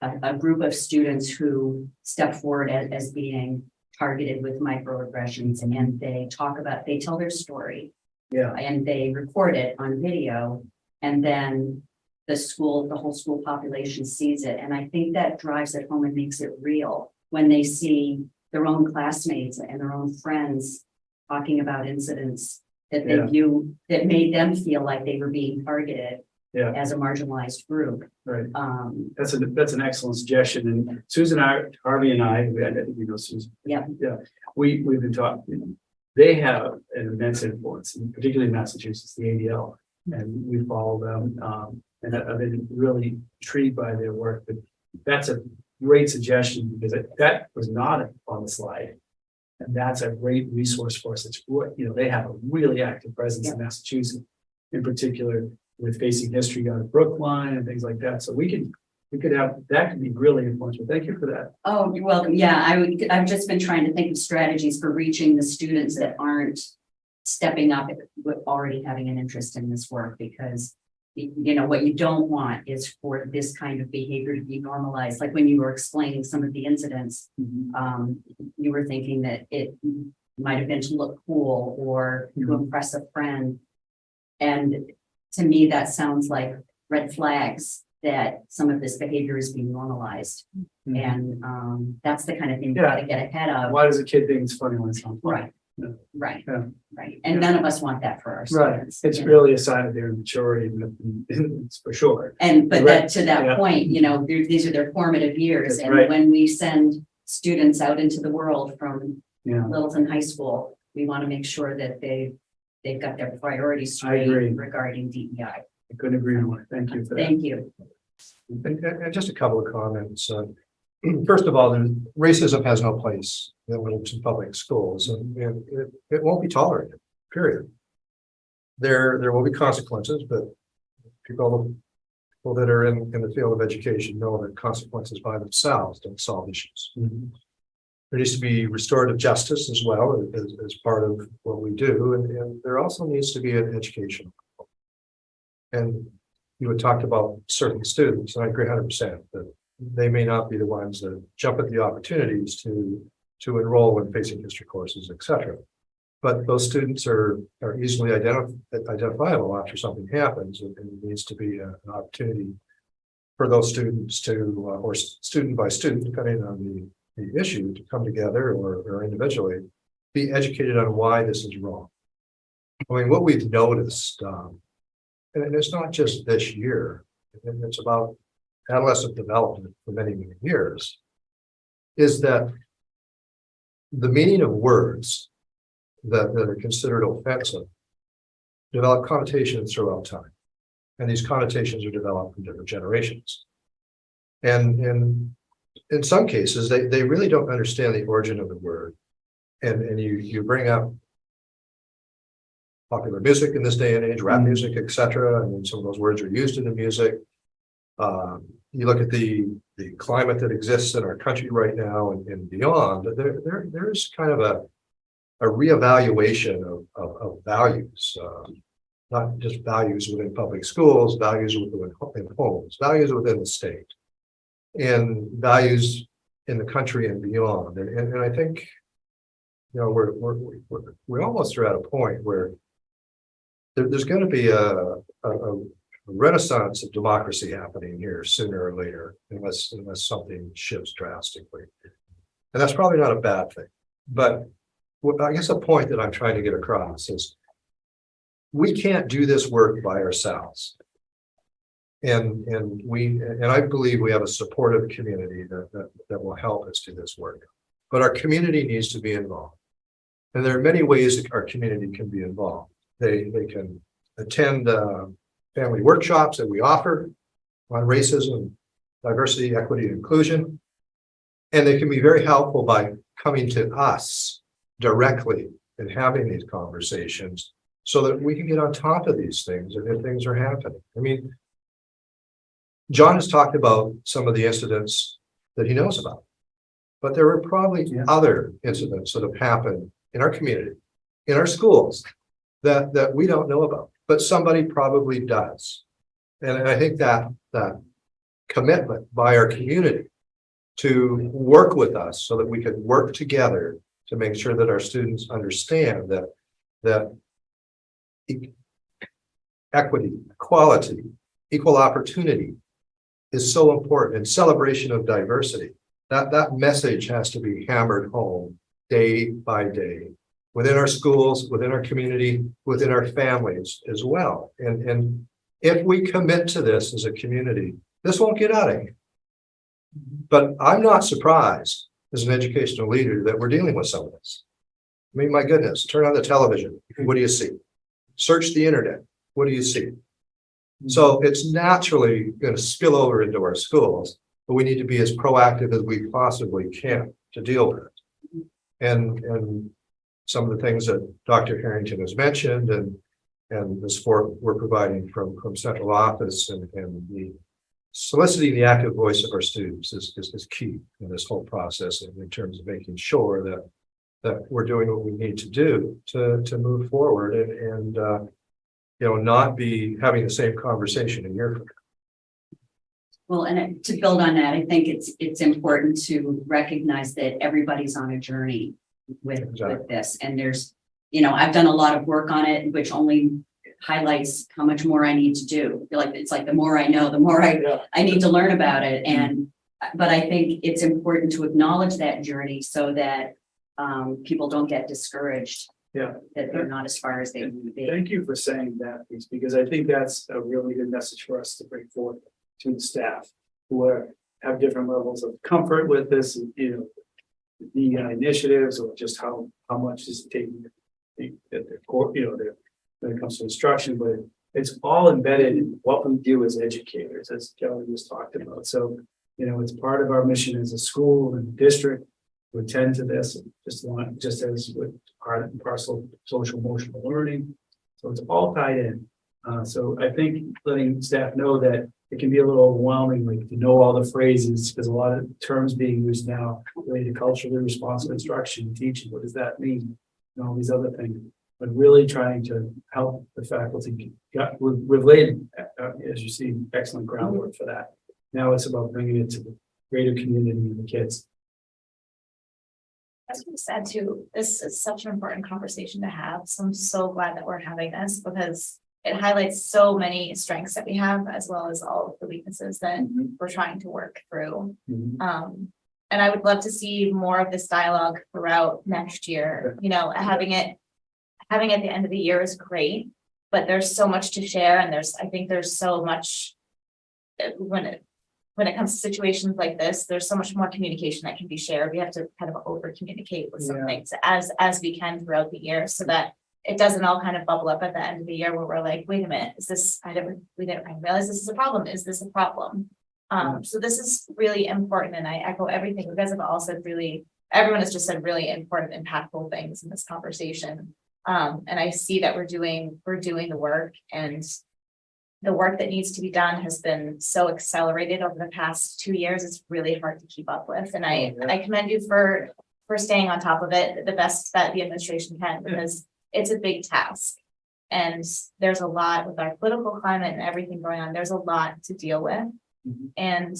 a group of students who step forward as being targeted with microaggressions, and they tell their story. Yeah. And they record it on video, and then the whole school population sees it. And I think that drives it home and makes it real when they see their own classmates and their own friends talking about incidents that they view that made them feel like they were being targeted as a marginalized group. Right. That's an excellent suggestion. And Susan, Harvey and I think you know Susan. Yeah. Yeah. We've been talking, they have an immense influence, particularly in Massachusetts, the ADL, and we follow them. And I've been really intrigued by their work, but that's a great suggestion, because that was not on the slide. And that's a great resource for us. They have a really active presence in Massachusetts, in particular with Facing History out of Brookline and things like that. So we could have, that could be really influential. Thank you for that. Oh, you're welcome. Yeah, I've just been trying to think of strategies for reaching the students that aren't stepping up with already having an interest in this work, because what you don't want is for this kind of behavior to be normalized. Like when you were explaining some of the incidents, you were thinking that it might have been to look cool or to impress a friend. And to me, that sounds like red flags that some of this behavior is being normalized. And that's the kind of thing you got to get ahead of. Why does a kid think it's funny when it's not funny? Right. Yeah. Right. Yeah. Right. And none of us want that for our Right. students. It's really a sign of their maturity, it's for sure. But Right. to that point, these are their formative years. That's And right. when we send students out into the world from Yeah. Littleton High School, we want to make sure that they've got their priorities straight agree. regarding DEI. I couldn't agree more. Thank you for that. Thank you. And just a couple of comments. First of all, racism has no place when it's in public schools, and it won't be tolerated, period. There will be consequences, but people that are in the field of education know that consequences by themselves don't solve issues. There needs to be restorative justice as well as part of what we do, and there also needs to be an education. And you had talked about certain students, and I agree 100% that they may not be the ones that jump at the opportunities to enroll in Facing History courses, etc. But those students are easily identifiable after something happens, and it needs to be an opportunity for those students to, or student by student, depending on the issue, to come together or individually be educated on why this is wrong. I mean, what we've noticed, and it's not just this year, and it's about adolescent development for many, many years is that the meaning of words that are considered offensive develop connotations throughout time. And these connotations are developed from different generations. And in some cases, they really don't understand the origin of the word. And you bring up popular music in this day and age, rap music, etc. And some of those words are used in the music. You look at the climate that exists in our country right now and beyond, there's kind of a reevaluation of values, not just values within public schools, values within homes, values within the state, and values in the country and beyond. And I think, you know, we're almost are at a point where there's going to be a renaissance of democracy happening here sooner or later, unless something shifts drastically. And that's probably not a bad thing. But I guess a point that I'm trying to get across is we can't do this work by ourselves. And I believe we have a supportive community that will help us do this work. But our community needs to be involved. And there are many ways that our community can be involved. They can attend family workshops that we offer on racism, diversity, equity, and inclusion. And they can be very helpful by coming to us directly and having these conversations so that we can get on top of these things if things are happening. I mean, John has talked about some of the incidents that he knows about, but there are probably other incidents that have happened in our community, in our schools, that we don't know about, but somebody probably does. And I think that commitment by our community to work with us so that we can work together to make sure that our students understand that equity, equality, equal opportunity is so important, and celebration of diversity. That message has to be hammered home day by day within our schools, within our community, within our families as well. And if we commit to this as a community, this won't get out of here. But I'm not surprised as an educational leader that we're dealing with some of this. I mean, my goodness, turn on the television. What do you see? Search the internet. What do you see? So it's naturally going to spill over into our schools, but we need to be as proactive as we possibly can to deal with it. And some of the things that Dr. Harrington has mentioned and the support we're providing from central office and the soliciting the active voice of our students is key in this whole process in terms of making sure that we're doing what we need to do to move forward and not be having the same conversation a year from now. Well, and to build on that, I think it's important to recognize that everybody's on a journey with this. And there's, I've done a lot of work on it, which only highlights how much more I need to do. I feel like it's like the more I know, the more I need to learn about it. But I think it's important to acknowledge that journey so that people don't get discouraged. Yeah. That they're not as far as they need to be. Thank you for saying that, because I think that's a really good message for us to bring forth to the staff who have different levels of comfort with this, the initiatives, or just how much is taking their core, when it comes to instruction, but it's all embedded in what we do as educators, as Kelly just talked about. So, it's part of our mission as a school and district to attend to this, just as with part and parcel social emotional learning. So it's all tied in. So I think letting staff know that it can be a little overwhelming, like to know all the phrases, because a lot of terms being used now related to culturally responsive instruction, teaching. What does that mean? And all these other things. But really trying to help the faculty. We've laid, as you see, excellent groundwork for that. Now it's about bringing it to the greater community and the kids. As we said too, this is such an important conversation to have. So I'm so glad that we're having this because it highlights so many strengths that we have, as well as all of the weaknesses that we're trying to work through. And I would love to see more of this dialogue throughout next year. Having it at the end of the year is great, but there's so much to share, and I think there's so much when when it comes to situations like this, there's so much more communication that can be shared. We have to kind of over communicate with some Yeah. things as we can throughout the year so that it doesn't all kind of bubble up at the end of the year where we're like, wait a minute, is this, I didn't realize this is a problem. Is this a problem? So this is really important, and I echo everything you guys have all said. Really, everyone has just said really important, impactful things in this conversation. And I see that we're doing the work, and the work that needs to be done has been so accelerated over the past 2 years. It's really hard to keep up with, and I commend you for staying on top of it the best that the administration can, because it's a big task. And there's a lot with our political climate and everything going on. There's a lot to deal with. Mhm. And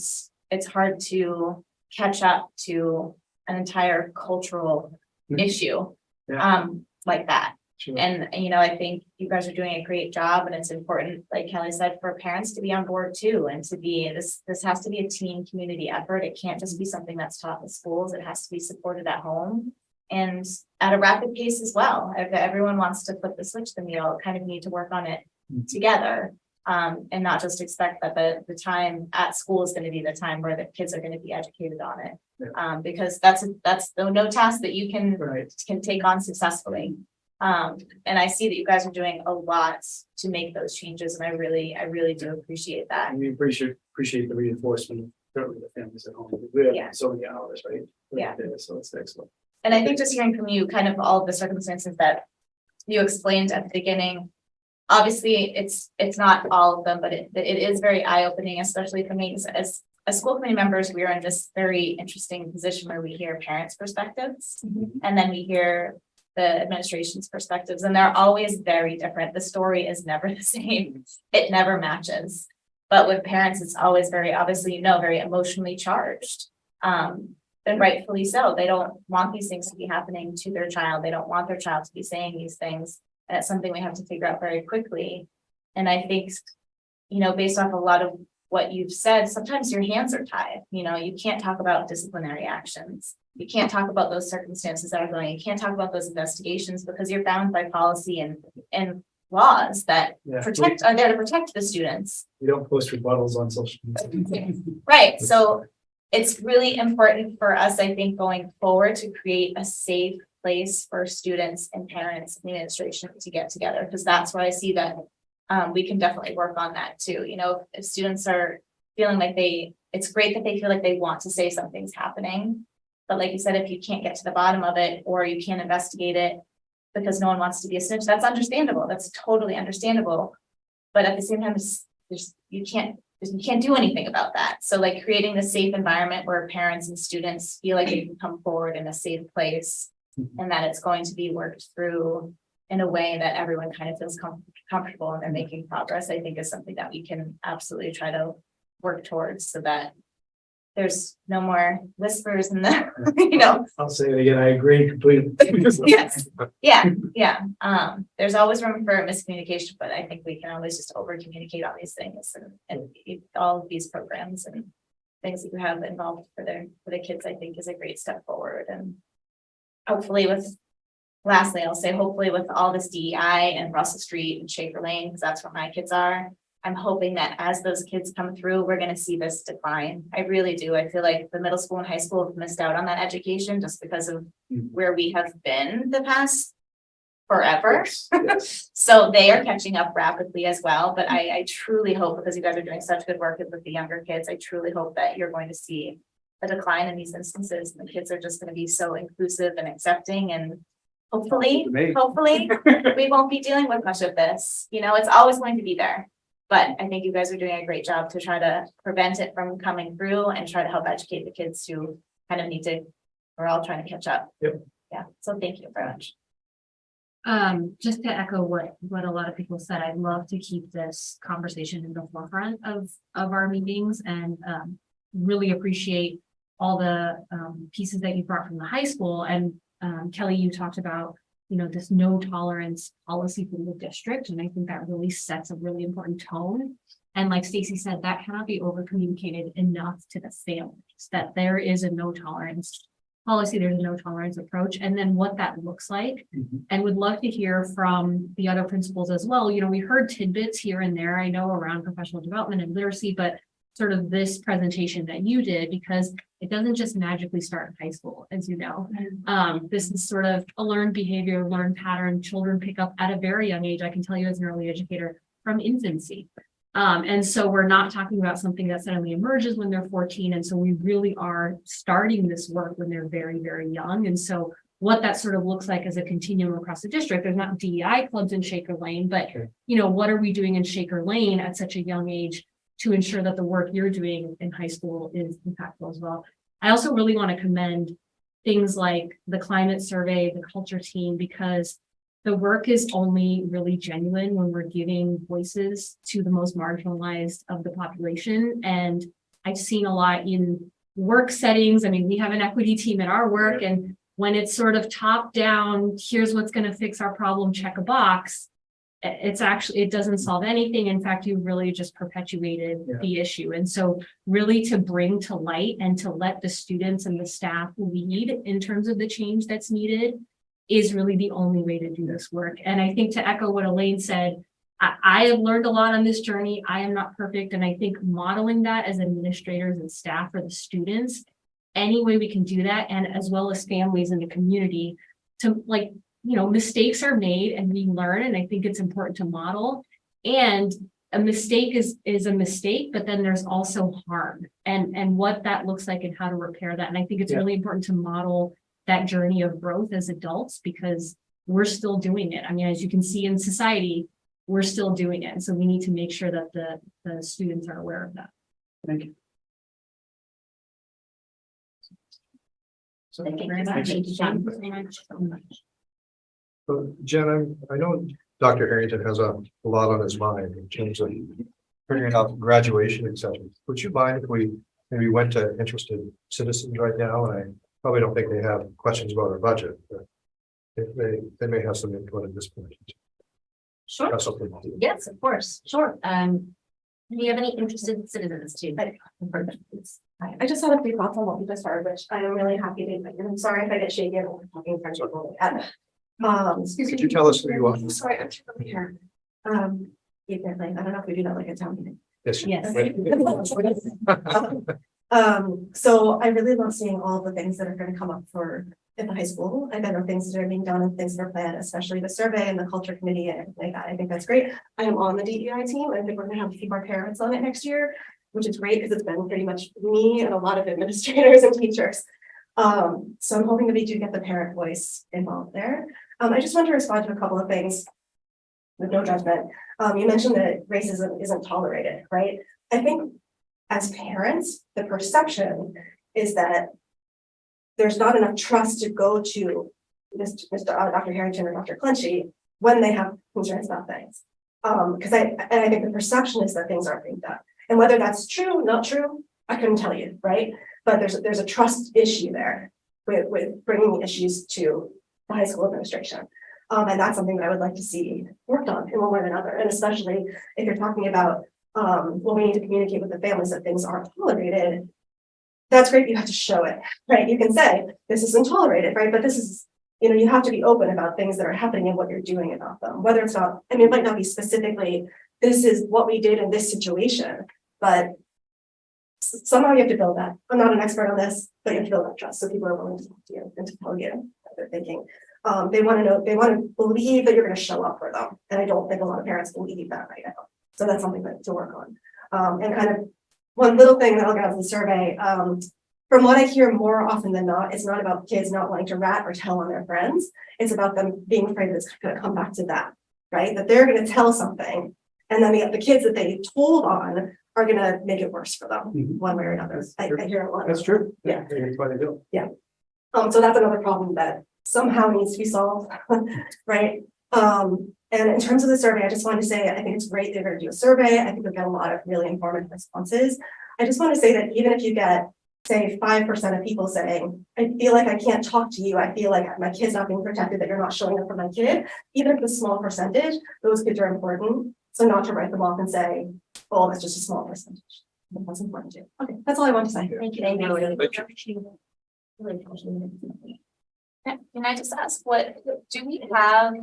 it's hard to catch up to an entire cultural Mhm. issue Yeah. like that. Sure. And I think you guys are doing a great job, and it's important, like Kelly said, for parents to be on board too, and to be this has to be a team community effort. It can't just be something that's taught in schools. It has to be supported at home and at a rapid pace as well. If everyone wants to flip the switch, then we all kind of need to work on it together. And not just expect that the time at school is going to be the time where the kids are going to be educated on it. Because that's no task that you can take on successfully. And I see that you guys are doing a lot to make those changes, and I really do appreciate that. And we appreciate the reinforcement, certainly the families at home. We Yeah. have so many hours, right? Yeah. So it's excellent. And I think just hearing from you, kind of all of the circumstances that you explained at the beginning, obviously it's not all of them, but it is very eye-opening, especially for me as school committee members. We are in this very interesting position where we hear parents' perspectives, and then we hear the administration's perspectives, and they're always very different. The story is never the same. It never matches. But with parents, it's always very, obviously, very emotionally charged. And rightfully so. They don't want these things to be happening to their child. They don't want their child to be saying these things. And it's something we have to figure out very quickly. And I think, based off a lot of what you've said, sometimes your hands are tied. You can't talk about disciplinary actions. You can't talk about those circumstances that are going. You can't talk about those investigations because you're bound by policy and laws that are there to protect the students. We don't post rebuttals on social media. Right. So it's really important for us, I think, going forward to create a safe place for students and parents and the administration to get together, because that's where I see that we can definitely work on that too. If students are feeling like it's great that they feel like they want to say something's happening. But like you said, if you can't get to the bottom of it, or you can't investigate it because no one wants to be a snitch, that's understandable. That's totally understandable. But at the same time, you can't do anything about that. So like creating the safe environment where parents and students feel like they can come forward in a safe place, and that it's going to be worked through in a way that everyone kind of feels comfortable and they're making progress, I think is something that we can absolutely try to work towards, so that there's no more whispers in the, I'll say it again, I agree completely. Yes. Yeah. There's always room for miscommunication, but I think we can always just over communicate on these things, and all of these programs and things that you have involved for the kids, I think is a great step forward. And hopefully lastly, I'll say hopefully with all this DEI and Russell Street and Schaefer Lane, because that's where my kids are, I'm hoping that as those kids come through, we're going to see this decline. I really do. I feel like the middle school and high school have missed out on that education just because of where we have been the past forever. Yes. So they are catching up rapidly as well. But I truly hope, because you guys are doing such good work with the younger kids, I truly hope that you're going to see a decline in these instances. And the kids are just going to be so inclusive and accepting, and hopefully we won't be dealing with much of this. It's always going to be there. But I think you guys are doing a great job to try to prevent it from coming through and try to help educate the kids who kind of we're all trying to catch up. Yep. Yeah. So thank you very much. Just to echo what a lot of people said, I'd love to keep this conversation in the forefront of our meetings, and really appreciate all the pieces that you brought from the high school. And Kelly, you talked about this no tolerance policy for the district. And I think that really sets a really important tone. And like Stacy said, that cannot be over communicated enough to the families, that there is a no tolerance policy, there's a no tolerance approach, and then what that looks like. And would love to hear from the other principals as well. We heard tidbits here and there, I know, around professional development and literacy, but sort of this presentation that you did, because it doesn't just magically start in high school, as you know. This is sort of a learned behavior, learned pattern children pick up at a very young age. I can tell you as an early educator from infancy. And so we're not talking about something that suddenly emerges when they're 14. And so we really are starting this work when they're very, very young. And so what that sort of looks like as a continuum across the district, there's not DEI clubs in Shaker Lane, but you know, what are we doing in Shaker Lane at such a young age to ensure that the work you're doing in high school is impactful as well? I also really want to commend things like the climate survey, the culture team, because the work is only really genuine when we're giving voices to the most marginalized of the population. And I've seen a lot in work settings. I mean, we have an equity team at our work, and when it's sort of top down, here's what's going to fix our problem, check a box. It's actually, it doesn't solve anything. In fact, you really just perpetuated the issue. And so really to bring to light and to let the students and the staff lead in terms of the change that's needed is really the only way to do this work. And I think to echo what Elaine said, I have learned a lot on this journey. I am not perfect. And I think modeling that as administrators and staff for the students, any way we can do that, and as well as families in the community, to like, you know, mistakes are made and we learn. And I think it's important to model. And a mistake is a mistake, but then there's also harm and what that looks like and how to repair that. And I think it's really important to model that journey of growth as adults, because we're still doing it. I mean, as you can see in society, we're still doing it. And so we need to make sure that the students are aware of that. Thank you. Thank you very much. Thank you, Jen, very much. So, Jen, I know Dr. Harrington has a lot on his mind in terms of figuring out graduation, et cetera. Would you mind if we maybe went to interested citizens right now? And I probably don't think they have questions about our budget, but if they may have some input at this point. Sure. That's something to do. Yes, of course. Sure. Do you have any interested citizens too? I just had a few thoughts on what we just heard, which I am really happy to invite. I'm sorry if I get shaky when we're talking French people. Excuse Could me. you tell us who you are? I'm sorry, I'm too over here. Like, I don't know if we do that like a town meeting. Yes. Yes. So I really love seeing all the things that are going to come up for at the high school. I know things that are being done and things that are planned, especially the survey and the culture committee and everything like that. I think that's great. I am on the DEI team. I think we're gonna have a few more parents on it next year, which is great because it's been pretty much me and a lot of administrators and teachers. So I'm hoping that we do get the parent voice involved there. I just want to respond to a couple of things with no judgment. You mentioned that racism isn't tolerated, right? I think as parents, the perception is that there's not enough trust to go to Dr. Harrington or Dr. Clenchey when they have concerns about things. Because I think the perception is that things aren't being done. And whether that's true, not true, I couldn't tell you, right? But there's a trust issue there with bringing issues to the high school administration. And that's something that I would like to see worked on in one way or another. And especially if you're talking about, well, we need to communicate with the families that things aren't tolerated. That's great. You have to show it, right? You can say this isn't tolerated, right? But this is, you have to be open about things that are happening and what you're doing about them. Whether it's not, I mean, it might not be specifically, this is what we did in this situation, but somehow you have to build that. I'm not an expert on this, but you have to build that trust. So people are willing to talk to you and to tell you what they're thinking. They want to know, they want to believe that you're going to show up for them. And I don't think a lot of parents believe that right now. So that's something to work on. And kind of one little thing that I'll get out of the survey, from what I hear more often than not, it's not about kids not wanting to rat or tell on their friends. It's about them being afraid that it's going to come back to them, right? That they're going to tell something. And then the kids that they told on are going to make it worse for them one way or another. I hear a lot. That's true. Yeah. That's why they do. So that's another problem that somehow needs to be solved, right? And in terms of the survey, I just want to say, I think it's great they're going to do a survey. I think we'll get a lot of really informative responses. I just want to say that even if you get, say, 5% of people saying, I feel like I can't talk to you, I feel like my kid's not being protected, that you're not showing up for my kid, even if it's a small percentage, those kids are important. So not to write them off and say, oh, that's just a small percentage. I think that's important too. Okay, that's all I want to say. Thank you. Thank you. Can I just ask, do we have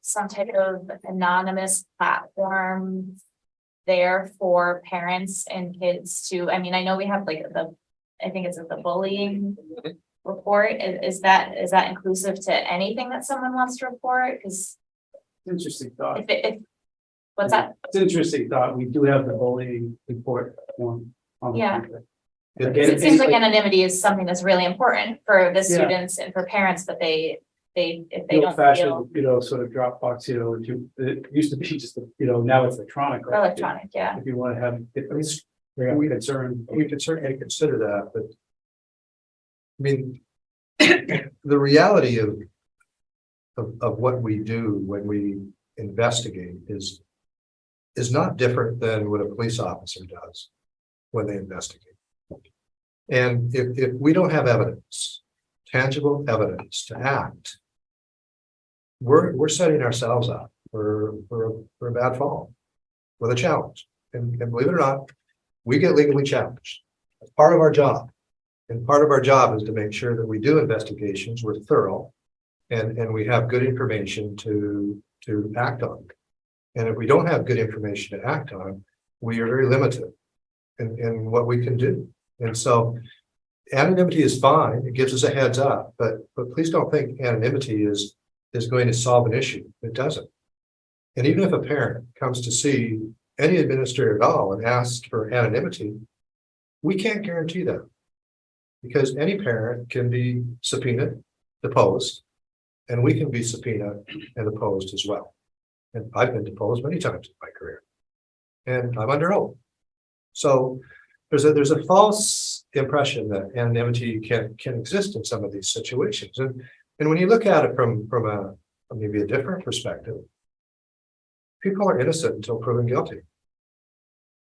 some type of anonymous platform there for parents and kids to, I mean, I know we have like I think it's the bullying report. Is that inclusive to anything that someone wants to report? Because Interesting thought. if, what's that? It's an interesting thought. We do have the bullying report form. on the Yeah. website. Because Again, it seems like it's anonymity is something that's really important for the Yeah. students and for parents, but if they the don't old-fashioned, feel sort of Dropbox, it used to be just, now it's electronic. right? electronic, yeah. If you want to have, it's We- concern. We could certainly consider that, but. I mean, the reality of what we do when we investigate is not different than what a police officer does when they investigate. And if we don't have evidence, tangible evidence to act, we're setting ourselves up for a bad fall with a challenge. And believe it or not, we get legally challenged. That's part of our job. And part of our job is to make sure that we do investigations, we're thorough, and we have good information to act on. And if we don't have good information to act on, we are very limited in what we can do. And so anonymity is fine. It gives us a heads up, but please don't think anonymity is going to solve an issue. It doesn't. And even if a parent comes to see any administrator at all and asks for anonymity, we can't guarantee that. Because any parent can be subpoenaed, deposed, and we can be subpoenaed and deposed as well. And I've been deposed many times in my career. And I'm under oath. So there's a false impression that anonymity can exist in some of these situations. And when you look at it from maybe a different perspective, people are innocent until proven guilty.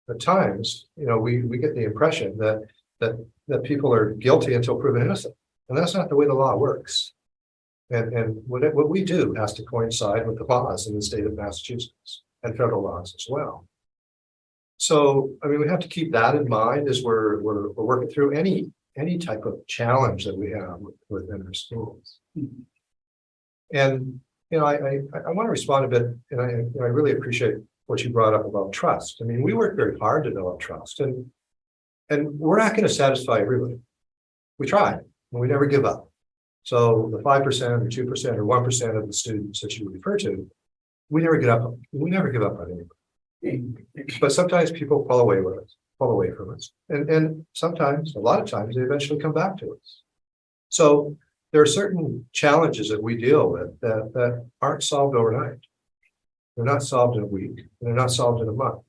At times, we get the impression that people are guilty until proven innocent. And that's not the way the law works. And what we do has to coincide with the laws in the state of Massachusetts and federal laws as well. So, I mean, we have to keep that in mind as we're working through any type of challenge that we have within our schools. And, I want to respond a bit, and I really appreciate what you brought up about trust. I mean, we work very hard to develop trust, and we're not going to satisfy everybody. We try, and we never give up. So the 5% or 2% or 1% of the students that you refer to, we never give up on anybody. But sometimes people fall away from us. And sometimes, a lot of times, they eventually come back to us. So there are certain challenges that we deal with that aren't solved overnight. They're not solved in a week, and they're not solved in a month.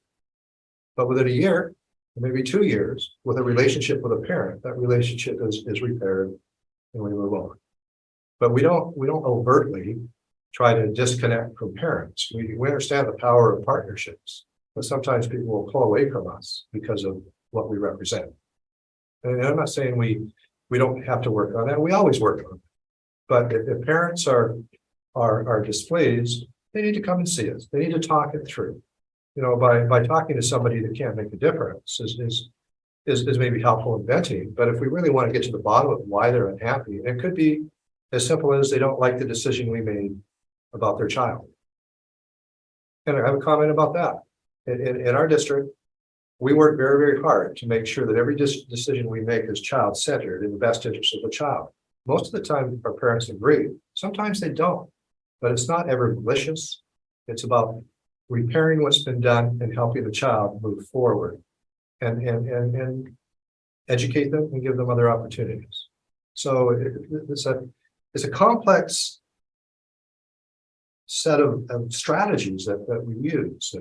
But within a year, maybe 2 years, with a relationship with a parent, that relationship is repaired and we move on. But we don't overtly try to disconnect from parents. We understand the power of partnerships, but sometimes people will pull away from us because of what we represent. And I'm not saying we don't have to work on that. We always work on it. But if parents are displeased, they need to come and see us. They need to talk it through. By talking to somebody that can't make a difference is maybe helpful in venting. But if we really want to get to the bottom of why they're unhappy, it could be as simple as they don't like the decision we made about their child. And I have a comment about that. In our district, we work very, very hard to make sure that every decision we make is child-centered in the best interest of the child. Most of the time, our parents agree. Sometimes they don't, but it's not ever malicious. It's about repairing what's been done and helping the child move forward and educate them and give them other opportunities. So it's a complex set of strategies that we use,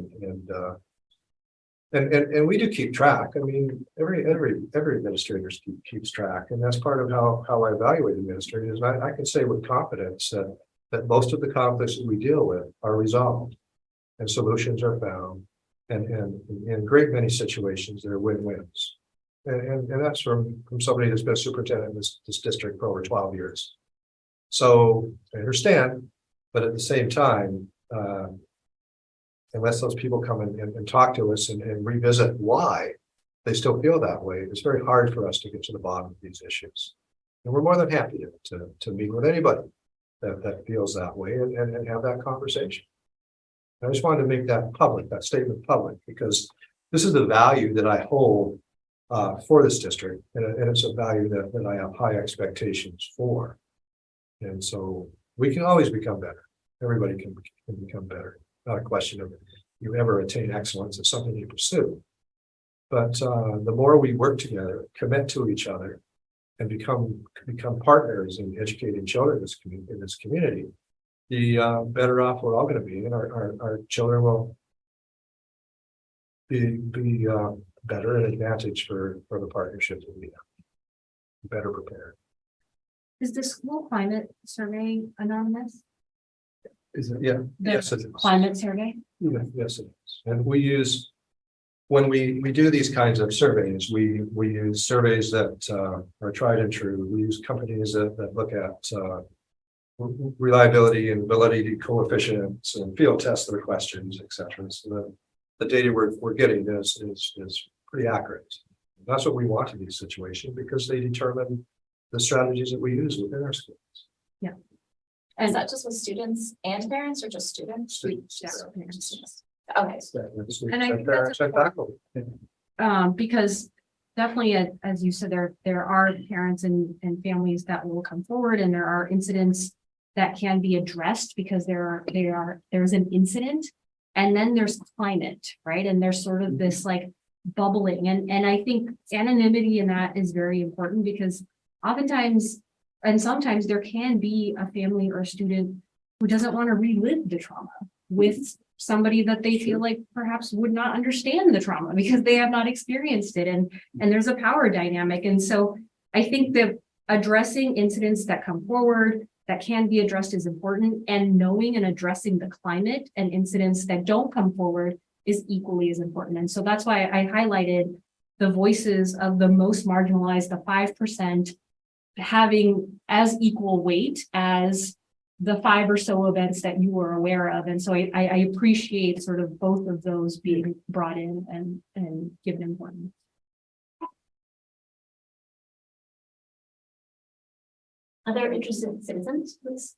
and we do keep track. I mean, every administrator keeps track, and that's part of how I evaluate administrators. I can say with confidence that most of the conflicts that we deal with are resolved and solutions are found, and in a great many situations there are win-wins, and that's from somebody that's been a superintendent in this district for over 12 years. So I understand, but at the same time, unless those people come and talk to us and revisit why they still feel that way, it's very hard for us to get to the bottom of these issues. And we're more than happy to meet with anybody that feels that way and have that conversation. I just wanted to make that public, that statement public, because this is the value that I hold for this district, and it's a value that I have high expectations for. And so we can always become better. Everybody can become better. Not a question of you ever attain excellence. It's something you pursue. But the more we work together, commit to each other, and become partners in educating children in this community, the better off we're all going to be, and our children will be better and advantage for the partnership that we have. Better prepared. Is the school climate survey anonymous? Is it? Yeah. The Yes, it is. climate survey? Yeah, yes, it is. And we use, when we do these kinds of surveys, we use surveys that are tried and true. We use companies that look at reliability and validity coefficients and field test their questions, et cetera. So the data we're getting is pretty accurate. That's what we want in these situations, because they determine the strategies that we use within our schools. Yeah. Is that just with students and parents or just students? Students. Yeah, parents and students. Okay. And I think Parents that's and faculty. Because definitely, as you said, there are parents and families that will come forward, and there are incidents that can be addressed because there's an incident, and then there's climate, right? And there's sort of this like bubbling, and I think anonymity in that is very important, because oftentimes and sometimes there can be a family or a student who doesn't want to relive the trauma with somebody that they feel like perhaps would not understand the trauma because they have not experienced it, and there's a power dynamic. And so I think that addressing incidents that come forward that can be addressed is important, and knowing and addressing the climate and incidents that don't come forward is equally as important. And so that's why I highlighted the voices of the most marginalized, the 5%, having as equal weight as the 5 or so events that you were aware of. And so I appreciate sort of both of those being brought in and given importance. Other interested citizens, please?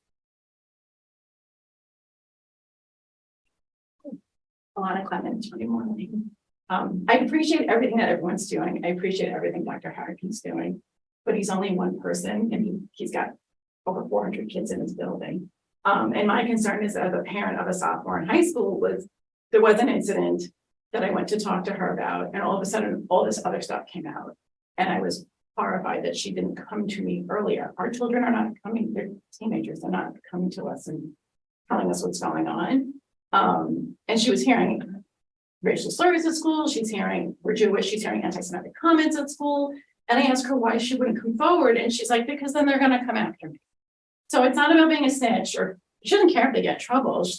Alana Clemens, Monday morning. I appreciate everything that everyone's doing. I appreciate everything Dr. Harrigan's doing, but he's only one person, and he's got over 400 kids in his building. And my concern is, as a parent of a sophomore in high school, there was an incident that I went to talk to her about, and all of a sudden all this other stuff came out, and I was horrified that she didn't come to me earlier. Our children are not coming, they're teenagers, they're not coming to us and telling us what's going on. And she was hearing racial slurs at school, she's hearing we're Jewish, she's hearing anti-Semitic comments at school. And I asked her why she wouldn't come forward, and she's like, because then they're gonna come after me. So it's not about being a snitch, or she doesn't care if they get in trouble.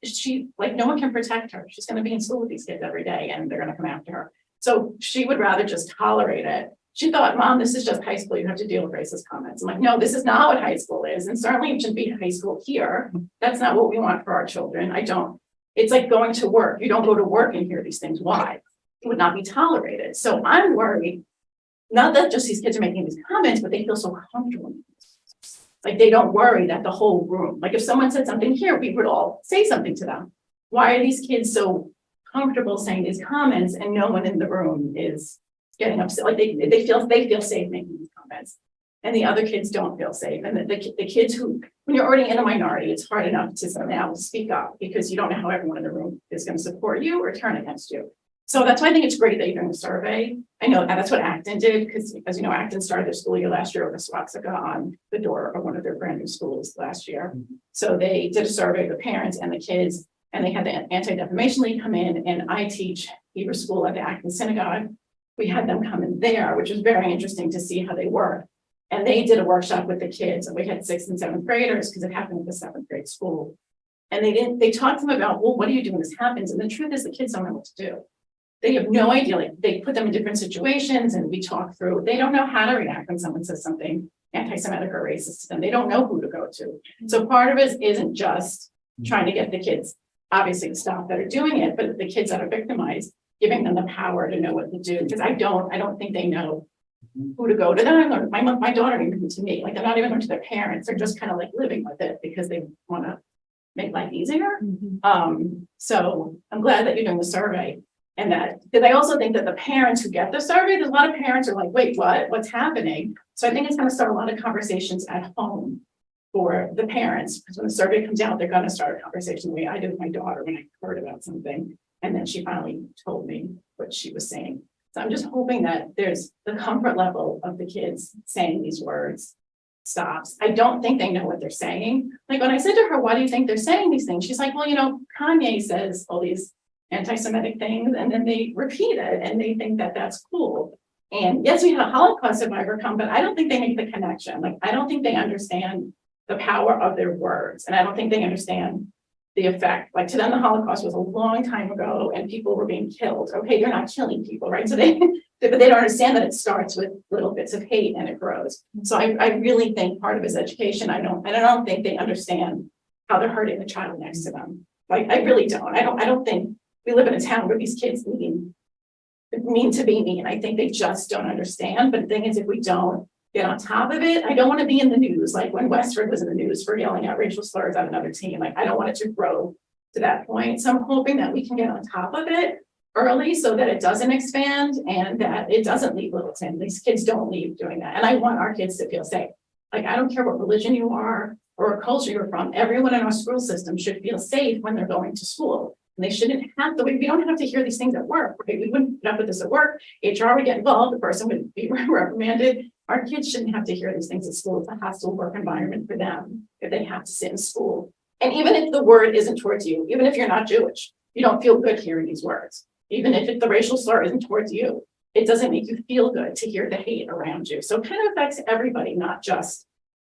She like, no one can protect her. She's gonna be in school with these kids every day, and they're gonna come after her. So she would rather just tolerate it. She thought, Mom, this is just high school. You have to deal with racist comments. I'm like, no, this is not what high school is. And certainly it shouldn't be high school here. That's not what we want for our children. It's like going to work. You don't go to work and hear these things. Why? It would not be tolerated. So I'm worried, not that just these kids are making these comments, but they feel so comfortable. Like they don't worry that the whole room, like if someone said something here, we would all say something to them. Why are these kids so comfortable saying these comments and no one in the room is getting upset? Like they feel safe making these comments, and the other kids don't feel safe. And the kids who, when you're already in a minority, it's hard enough to now speak up because you don't know how everyone in the room is going to support you or turn against you. So that's why I think it's great that you're doing a survey. I know that's what Acton did, because as you know, Acton started their school year last year with a swastika on the door of one of their brand new schools last year. So they did a survey of the parents and the kids, and they had the Anti-Defamation League come in, and I teach Hebrew school at the Acton Synagogue. We had them come in there, which was very interesting to see how they work. And they did a workshop with the kids, and we had 6th and 7th graders because it happened at the 7th grade school. And they talked to them about, well, what do you do when this happens? And the truth is the kids don't know what to do. They have no idea. Like, they put them in different situations and we talk through. They don't know how to react when someone says something anti-Semitic or racist to them. They don't know who to go to. So part of it isn't just trying to get the kids, obviously the staff that are doing it, but the kids that are victimized, giving them the power to know what to do. Because I don't think they know who to go to. They're not learning. My daughter even to me, like they're not even learning to their parents. They're just kind of like living with it because they want to make life easier. Mhm. So I'm glad that you're doing the survey. And that, because I also think that the parents who get the survey, there's a lot of parents are like, wait, what, what's happening? So I think it's gonna start a lot of conversations at home for the parents, because when the survey comes out, they're gonna start a conversation the way I did with my daughter when I heard about something. And then she finally told me what she was saying. So I'm just hoping that there's the comfort level of the kids saying these words stops. I don't think they know what they're saying. Like when I said to her, why do you think they're saying these things? She's like, well, you know, Kanye says all these anti-Semitic things, and then they repeat it and they think that that's cool. And yes, we had a Holocaust survivor come, but I don't think they make the connection. Like, I don't think they understand the power of their words. And I don't think they understand the effect. Like to them, the Holocaust was a long time ago and people were being killed. Okay, you're not killing people, right? So they, but they don't understand that it starts with little bits of hate and it grows. So I really think part of his education, I don't think they understand how they're hurting the child next to them. Like, I really don't. I don't think we live in a town where these kids mean to be mean. I think they just don't understand. But the thing is, if we don't get on top of it, I don't want to be in the news. Like when Westford was in the news for yelling out racial slurs at another team. Like, I don't want it to grow to that point. So I'm hoping that we can get on top of it early so that it doesn't expand and that it doesn't leave Littleton. These kids don't leave doing that. And I want our kids to feel safe. Like, I don't care what religion you are or what culture you're from. Everyone in our school system should feel safe when they're going to school. And they shouldn't have to, we don't have to hear these things at work, right? We wouldn't put up with this at work. HR would get involved, the person would be reprimanded. Our kids shouldn't have to hear these things at school. It's a hostile work environment for them if they have to sit in school. And even if the word isn't towards you, even if you're not Jewish, you don't feel good hearing these words. Even if the racial slur isn't towards you, it doesn't make you feel good to hear the hate around you. So it kind of affects everybody, not just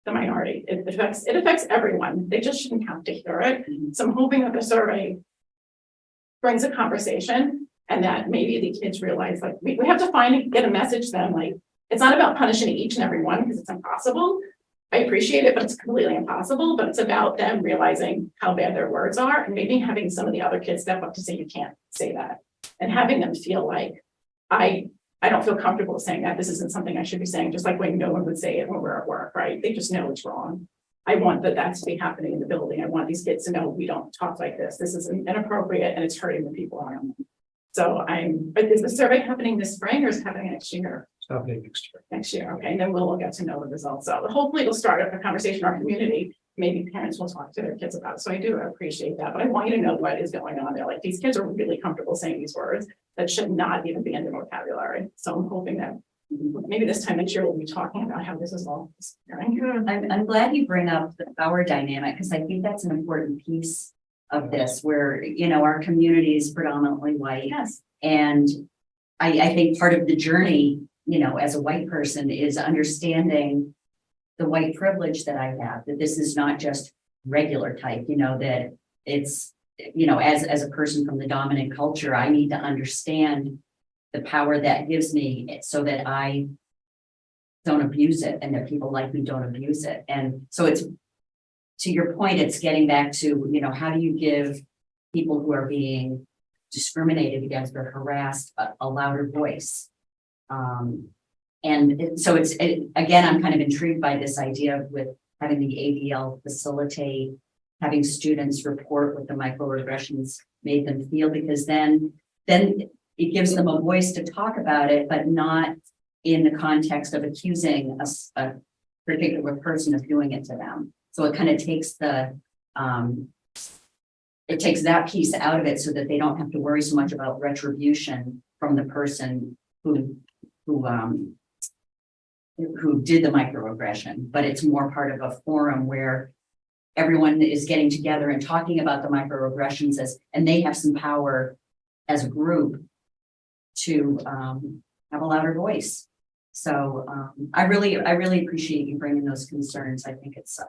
the minority. It affects everyone. They just shouldn't have to hear it. So I'm hoping that the survey brings a conversation and that maybe the kids realize, like, we have to get a message to them. Like, it's not about punishing each and every one because it's impossible. I appreciate it, but it's completely impossible. But it's about them realizing how bad their words are and maybe having some of the other kids step up to say, you can't say that, and having them feel like, I don't feel comfortable saying that. This isn't something I should be saying, just like when no one would say it when we're at work, right? They just know it's wrong. I want that to be happening in the building. I want these kids to know we don't talk like this. This is inappropriate and it's hurting the people around them. So but is the survey happening this spring or is it happening next year? It's happening next year. Next year, okay, and then we'll get to know the results. So hopefully it'll start a conversation in our community. Maybe parents will talk to their kids about it. So I do appreciate that, but I want you to know what is going on there. Like, these kids are really comfortable saying these words that should not even be in their vocabulary. So I'm hoping that maybe this time next year we'll be talking about how this is all disappearing. I'm glad you bring up the power dynamic, because I think that's an important piece of this, where, you know, our community is predominantly white. Yes. And I think part of the journey, you know, as a white person, is understanding the white privilege that I have, that this is not just regular type, you know, that it's, you know, as a person from the dominant culture, I need to understand the power that gives me so that I don't abuse it and that people like me don't abuse it. And so it's, to your point, it's getting back to, you know, how do you give people who are being discriminated against or harassed a louder voice? So again, I'm kind of intrigued by this idea with having the ADL facilitate, having students report what the microaggressions made them feel, because then it gives them a voice to talk about it, but not in the context of accusing a particular person of doing it to them. So it kind of takes it takes that piece out of it so that they don't have to worry so much about retribution from the person who did the microaggression, but it's more part of a forum where everyone is getting together and talking about the microaggressions and they have some power as a group to have a louder voice. So I really appreciate you bringing those concerns. I think it's,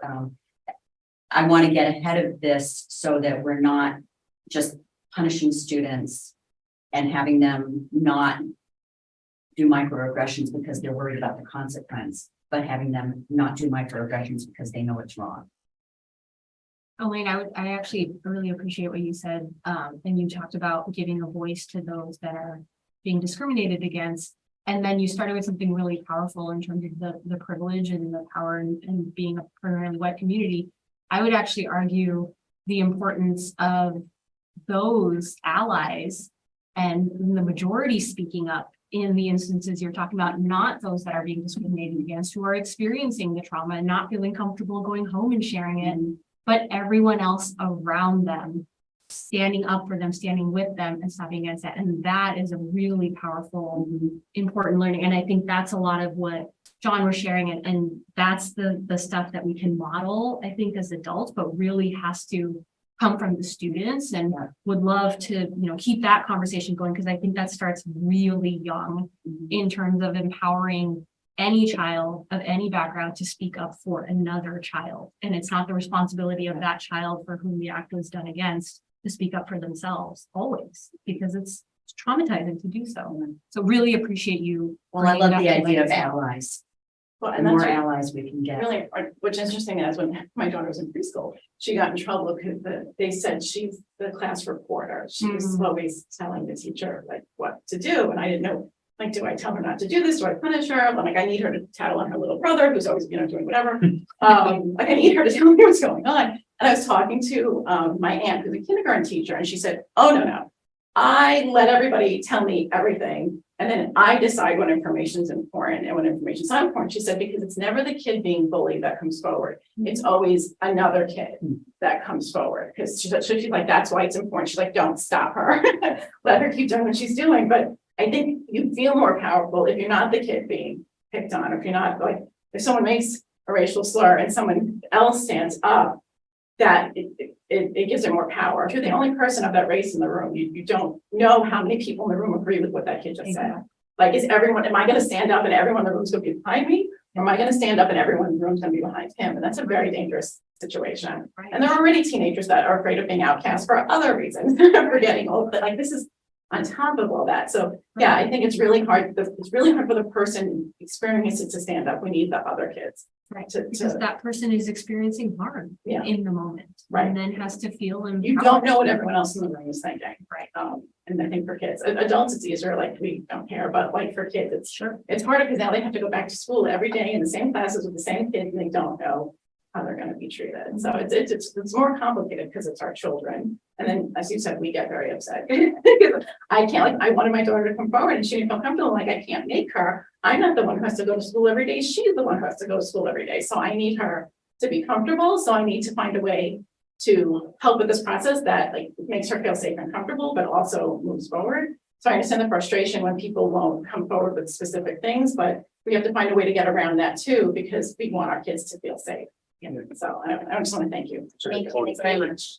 I want to get ahead of this so that we're not just punishing students and having them not do microaggressions because they're worried about the consequence, but having them not do microaggressions because they know it's wrong. Elaine, I actually really appreciate what you said. And you talked about giving a voice to those that are being discriminated against. And then you started with something really powerful in terms of the privilege and the power and being a primarily white community. I would actually argue the importance of those allies and the majority speaking up in the instances you're talking about, not those that are being discriminated against, who are experiencing the trauma and not feeling comfortable going home and sharing it, but everyone else around them, standing up for them, standing with them and stopping against that. And that is a really powerful, important learning. And I think that's a lot of what John was sharing, and that's the stuff that we can model, I think, as adults, but really has to come from the students, and would love to, keep that conversation going, because I think that starts really young in terms of empowering any child of any background to speak up for another child. And it's not the responsibility of that child for whom the act was done against to speak up for themselves always, because it's traumatizing to do so. So really appreciate you. Well, I love bringing the that to idea of light. allies. Well, The and more that's allies we can get. really, what's interesting is when my daughter was in preschool, she got in trouble because they said she's the class reporter. She was always telling the teacher like what to do, and I didn't know, like, do I tell her not to do this? Do I punish her? Like, I need her to tattle on her little brother who's always, doing whatever. Like, I need her to tell me what's going on. And I was talking to my aunt, who's a kindergarten teacher, and she said, "Oh, no. I let everybody tell me everything, and then I decide what information is important and what information is not important." She said, because it's never the kid being bullied that comes forward. It's always another kid that comes forward. Because she's like, that's why it's important. She's like, don't stop her. Let her keep doing what she's doing. But I think you feel more powerful if you're not the kid being picked on, if you're not like, if someone makes a racial slur and someone else stands up, that it gives it more power. If you're the only person of that race in the room, you don't know how many people in the room agree with what that kid just said. Like, am I gonna stand up and everyone in the room's gonna be behind me? Or am I gonna stand up and everyone in the room's gonna be behind him? And that's a very dangerous situation. Right. And there are already teenagers that are afraid of being outcast for other reasons, for getting old, but like, this is on top of all that. So yeah, I think it's really hard. It's really hard for the person experiencing it to stand up. We need the other kids. Right, To- because to- that person is experiencing harm Yeah. in the moment. Right. And then has to feel and. You don't know what everyone else in the room is thinking, right? And I think for kids, adults, it's easier, like, we don't care, but like for kids, it's harder because now they have to go back to school every day in the same classes with the same kids, and they don't know how they're gonna be treated. So it's more complicated because it's our children. And then, as you said, we get very upset. I can't, like, I wanted my daughter to come forward and she didn't feel comfortable, like, I can't make her. I'm not the one who has to go to school every day. She's the one who has to go to school every day. So I need her to be comfortable. So I need to find a way to help with this process that, like, makes her feel safe and comfortable, but also moves forward. So I understand the frustration when people won't come forward with specific things, but we have to find a way to get around that too, because we want our kids to feel safe. So I just want to thank you. Thank you very much.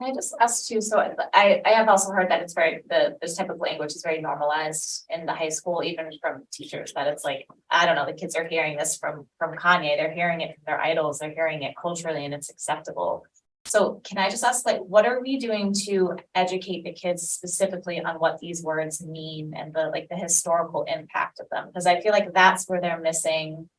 Can I just ask too, so I have also heard that it's this type of language is very normalized in the high school, even from teachers, that it's like, I don't know, the kids are hearing this from Kanye, they're hearing it from their idols, they're hearing it culturally, and it's acceptable. So can I just ask, like, what are we doing to educate the kids specifically on what these words mean and the historical impact of them? Because I feel like that's where they're missing.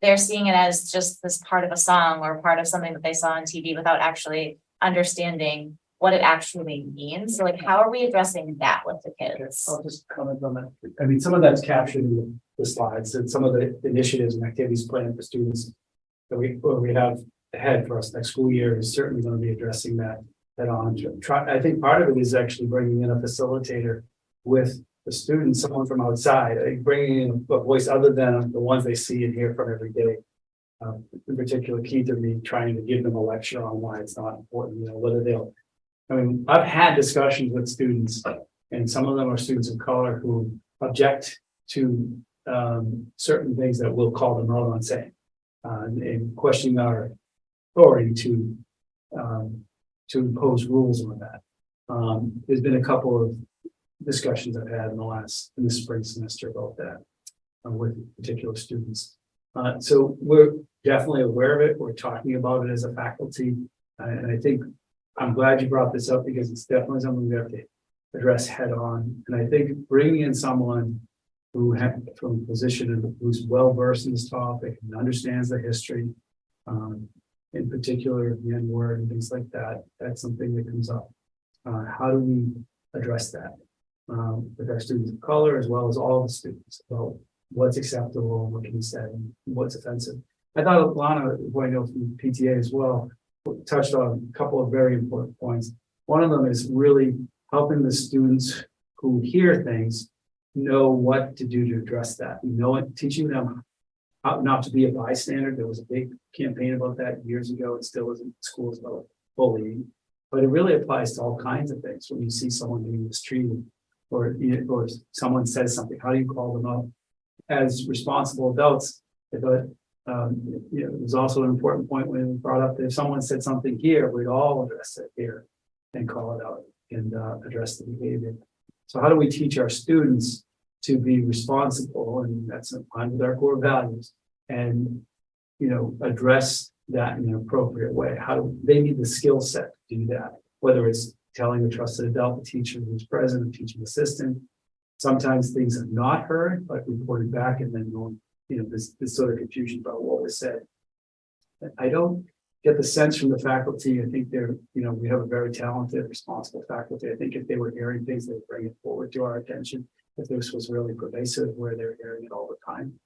They're seeing it as just this part of a song or part of something that they saw on TV without actually understanding what it actually means. So, like, how are we addressing that with the kids? I'll just comment on that. I mean, some of that's captured in the slides, and some of the initiatives and activities planned for students that we have ahead for us next school year is certainly going to be addressing that head on. I think part of it is actually bringing in a facilitator with the students, someone from outside, bringing in a voice other than the ones they see and hear from every day. In particular, key to me trying to give them a lecture on why it's not important, whether I've had discussions with students, and some of them are students of color who object to certain things that we'll call them out on saying, and questioning our authority to impose rules on that. There's been a couple of discussions I've had in the spring semester about that with particular students. So we're definitely aware of it. We're talking about it as a faculty. And I think I'm glad you brought this up, because it's definitely something we have to address head on. And I think bringing in someone who from a position who's well versed in this topic and understands the history, in particular the N-word and things like that, that's something that comes up. How do we address that with our students of color as well as all the students about what's acceptable, what can be said, and what's offensive? I thought Lana, who I know from PTA as well, touched on a couple of very important points. One of them is really helping the students who hear things know what to do to address that. Teaching them how not to be a bystander. There was a big campaign about that years ago. It still is in schools about bullying, but it really applies to all kinds of things. When you see someone being mistreated, or someone says something, how do you call them out? As responsible adults, but there's also an important point when we brought up that if someone said something here, we'd all address it here and call it out and address the behavior. So how do we teach our students to be responsible, and that's in line with our core values, and address that in an appropriate way? How do they need the skill set to do that? Whether it's telling a trusted adult, the teacher who's present, a teaching assistant. Sometimes things are not heard, but reported back, and then going, this sort of confusion about what was said. I don't get the sense from the faculty. I think we have a very talented, responsible faculty. I think if they were hearing things, they'd bring it forward to our attention. If this was really pervasive, where they're hearing it all the time.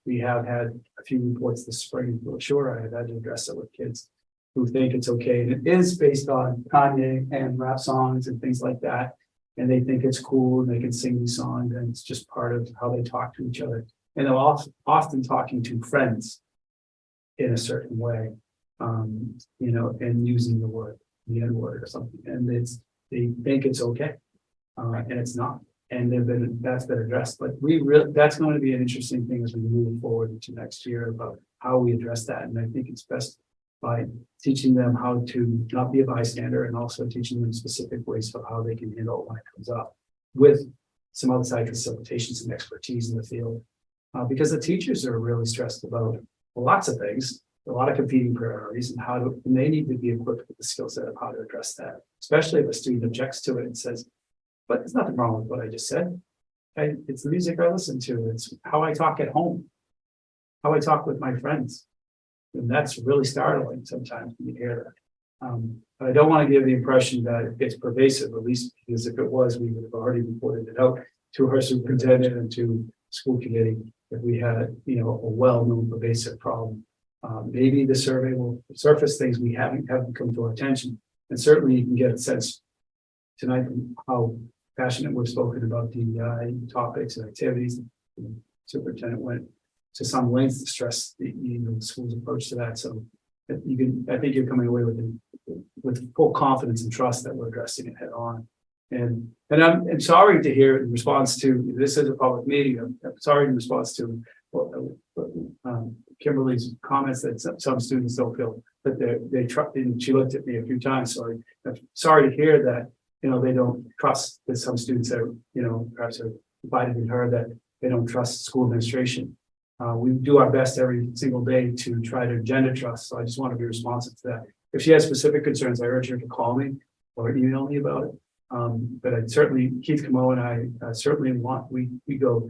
We have had a few reports this spring. For sure, I have had to address it with kids who think it's okay, and it is based on Kanye and rap songs and things like that. And they think it's cool and they can sing these songs, and it's just part of how they talk to each other. And they're often talking to friends in a certain way, and using the N-word or something. And they think it's okay, and it's not. And that's been addressed. But that's going to be an interesting thing as we move forward into next year about how we address that. And I think it's best by teaching them how to not be a bystander, and also teaching them specific ways of how they can handle it when it comes up, with some outside facilitations and expertise in the field. Because the teachers are really stressed about lots of things, a lot of competing priorities, and they need to be equipped with the skill set of how to address that, especially if a student objects to it and says, but there's nothing wrong with what I just said. It's the music I listen to. It's how I talk at home, how I talk with my friends. And that's really startling sometimes when you hear that. But I don't want to give the impression that it's pervasive, at least because if it was, we would have already reported it out to our superintendent and to school committee if we had a well-known pervasive problem. Maybe the survey will surface things we haven't come to our attention. And certainly you can get a sense tonight from how passionate we've spoken about DEI topics and activities. The superintendent went to some lengths to stress the school's approach to that. So I think you're coming away with full confidence and trust that we're addressing it head on. And I'm sorry to hear in response to, this is a public meeting, I'm sorry in response to Kimberly's comments that some students don't feel that they trust, and she looked at me a few times, so I'm sorry to hear that, they don't trust, that some students are, perhaps are confided in her that they don't trust school administration. We do our best every single day to try to engender trust, so I just want to be responsive to that. If she has specific concerns, I urge her to call me or email me about it. But I certainly, Keith Camo and I certainly we go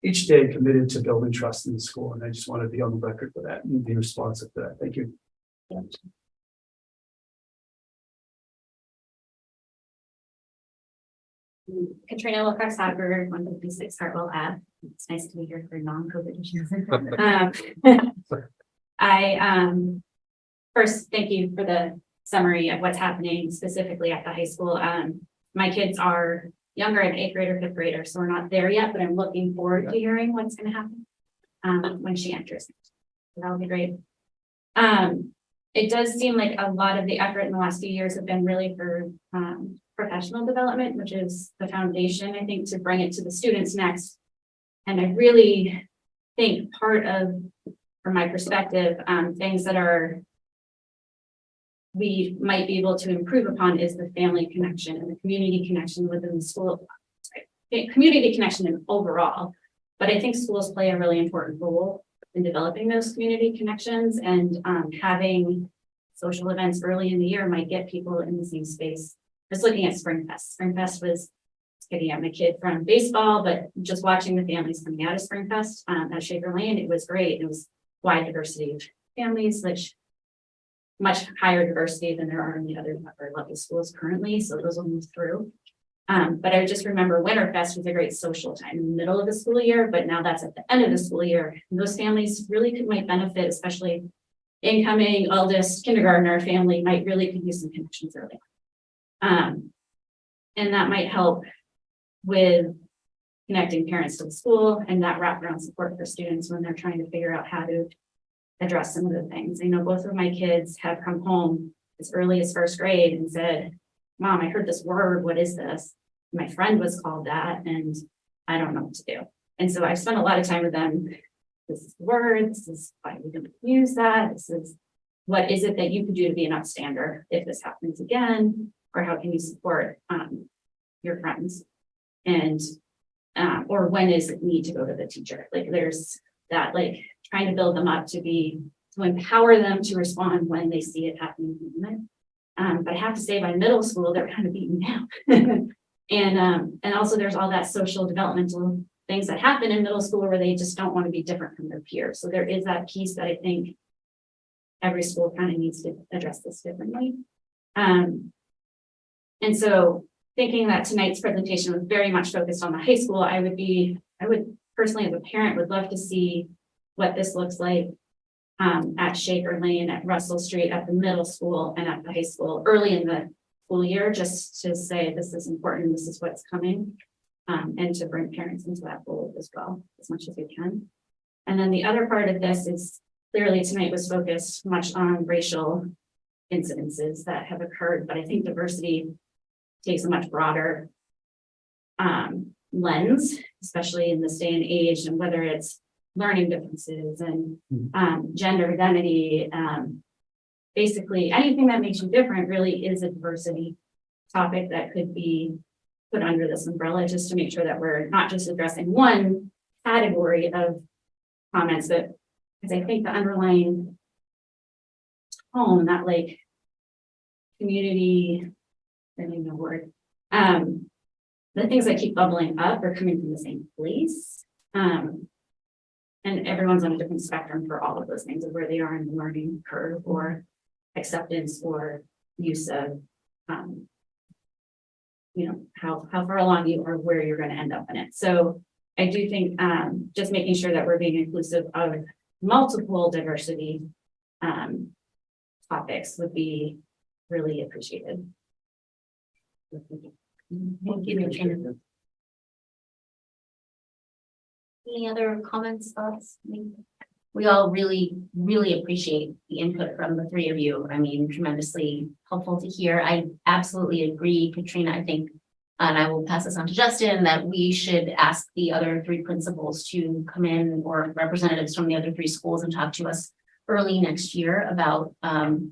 each day committed to building trust in the school, and I just want to be on the record for that and be responsive to that. Thank you. Katrina Wilcox-Hadberg, 156 Hartwell Ave. It's nice to be here for non-COVID issues. First, thank you for the summary of what's happening specifically at the high school. My kids are younger, an 8th grader, 5th grader, so we're not there yet, but I'm looking forward to hearing what's going to happen when she enters. So that'll be great. It does seem like a lot of the effort in the last few years have been really for professional development, which is the foundation, I think, to bring it to the students next. And I really think part of, from my perspective, things that we might be able to improve upon is the family connection and the community connection within the school, community connection and overall. But I think schools play a really important role in developing those community connections, and having social events early in the year might get people in the same space. Just looking at Springfest. Springfest was getting out my kid from baseball, but just watching the families coming out of Springfest at Shaker Lane, it was great. It was wide diversity of families, which much higher diversity than there are in the other upper level schools currently. So those will move through. But I just remember Winterfest was a great social time in the middle of the school year, but now that's at the end of the school year. And those families really might benefit, especially incoming eldest kindergartner family might really could use some connections early. And that might help with connecting parents to the school and that wraparound support for students when they're trying to figure out how to address some of the things. I know both of my kids have come home as early as first grade and said, Mom, I heard this word, what is this? My friend was called that and I don't know what to do. And so I've spent a lot of time with them. This is the word, this is why we don't use that. This is what is it that you could do to be an upstander if this happens again, or how can you support your friends? And or when is it need to go to the teacher? Like there's that, like trying to build them up to empower them to respond when they see it happening. But I have to say by middle school, they're kind of beaten down. And also there's all that social developmental things that happen in middle school where they just don't want to be different from their peers. So there is that piece that I think every school kind of needs to address this differently. And so thinking that tonight's presentation was very much focused on the high school, I would personally as a parent would love to see what this looks like at Shaker Lane, at Russell Street, at the middle school and at the high school early in the school year, just to say this is important, this is what's coming, and to bring parents into that fold as well, as much as we can. And then the other part of this is clearly tonight was focused much on racial incidences that have occurred, but I think diversity takes a much broader lens, especially in this day and age, and whether it's learning differences and gender identity, basically anything that makes you different really is a diversity topic that could be put under this umbrella, just to make sure that we're not just addressing one category of comments, but because I think the underlying tone, that like community, I don't know the word, the things that keep bubbling up are coming from the same place. And everyone's on a different spectrum for all of those things of where they are in the learning curve or acceptance or use of, how far along you are, where you're going to end up in it. So I do think just making sure that we're being inclusive of multiple diversity topics would be really appreciated. Thank you, Katrina. Any other comments, thoughts? We all really, really appreciate the input from the three of you. I mean, tremendously helpful to hear. I absolutely agree, Katrina. I think, and I will pass this on to Justin, that we should ask the other three principals to come in, or representatives from the other three schools, and talk to us early next year about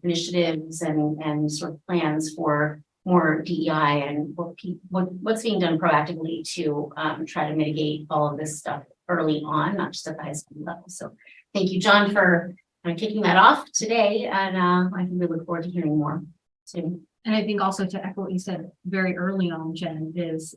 initiatives and sort of plans for more DEI and what's being done proactively to try to mitigate all of this stuff early on, not just at the high school level. So thank you, John, for kicking that off today. And I think we look forward to hearing more soon. And I think also to echo what you said very early on, Jen, is,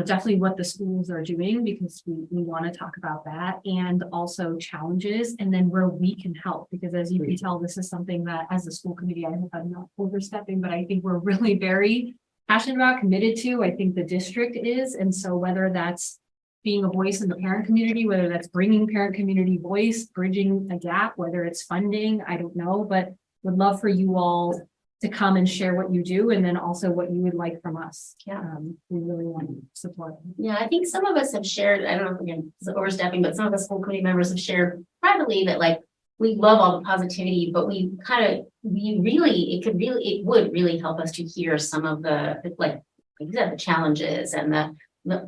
definitely what the schools are doing, because we want to talk about that, and also challenges, and then where we can help, because as you can tell, this is something that as a school committee, I hope I'm not overstepping, but I think we're really very passionate about, committed to. I think the district is. And so whether that's being a voice in the parent community, whether that's bringing parent community voice, bridging a gap, whether it's funding, I don't know, but would love for you all to come and share what you do, and then also what you would like from us. Yeah. We really want to support. Yeah, I think some of us have shared, I don't know if again it's overstepping, but some of the school committee members have shared privately that like we love all the positivity, but it would really help us to hear some of the, like you said, the challenges and the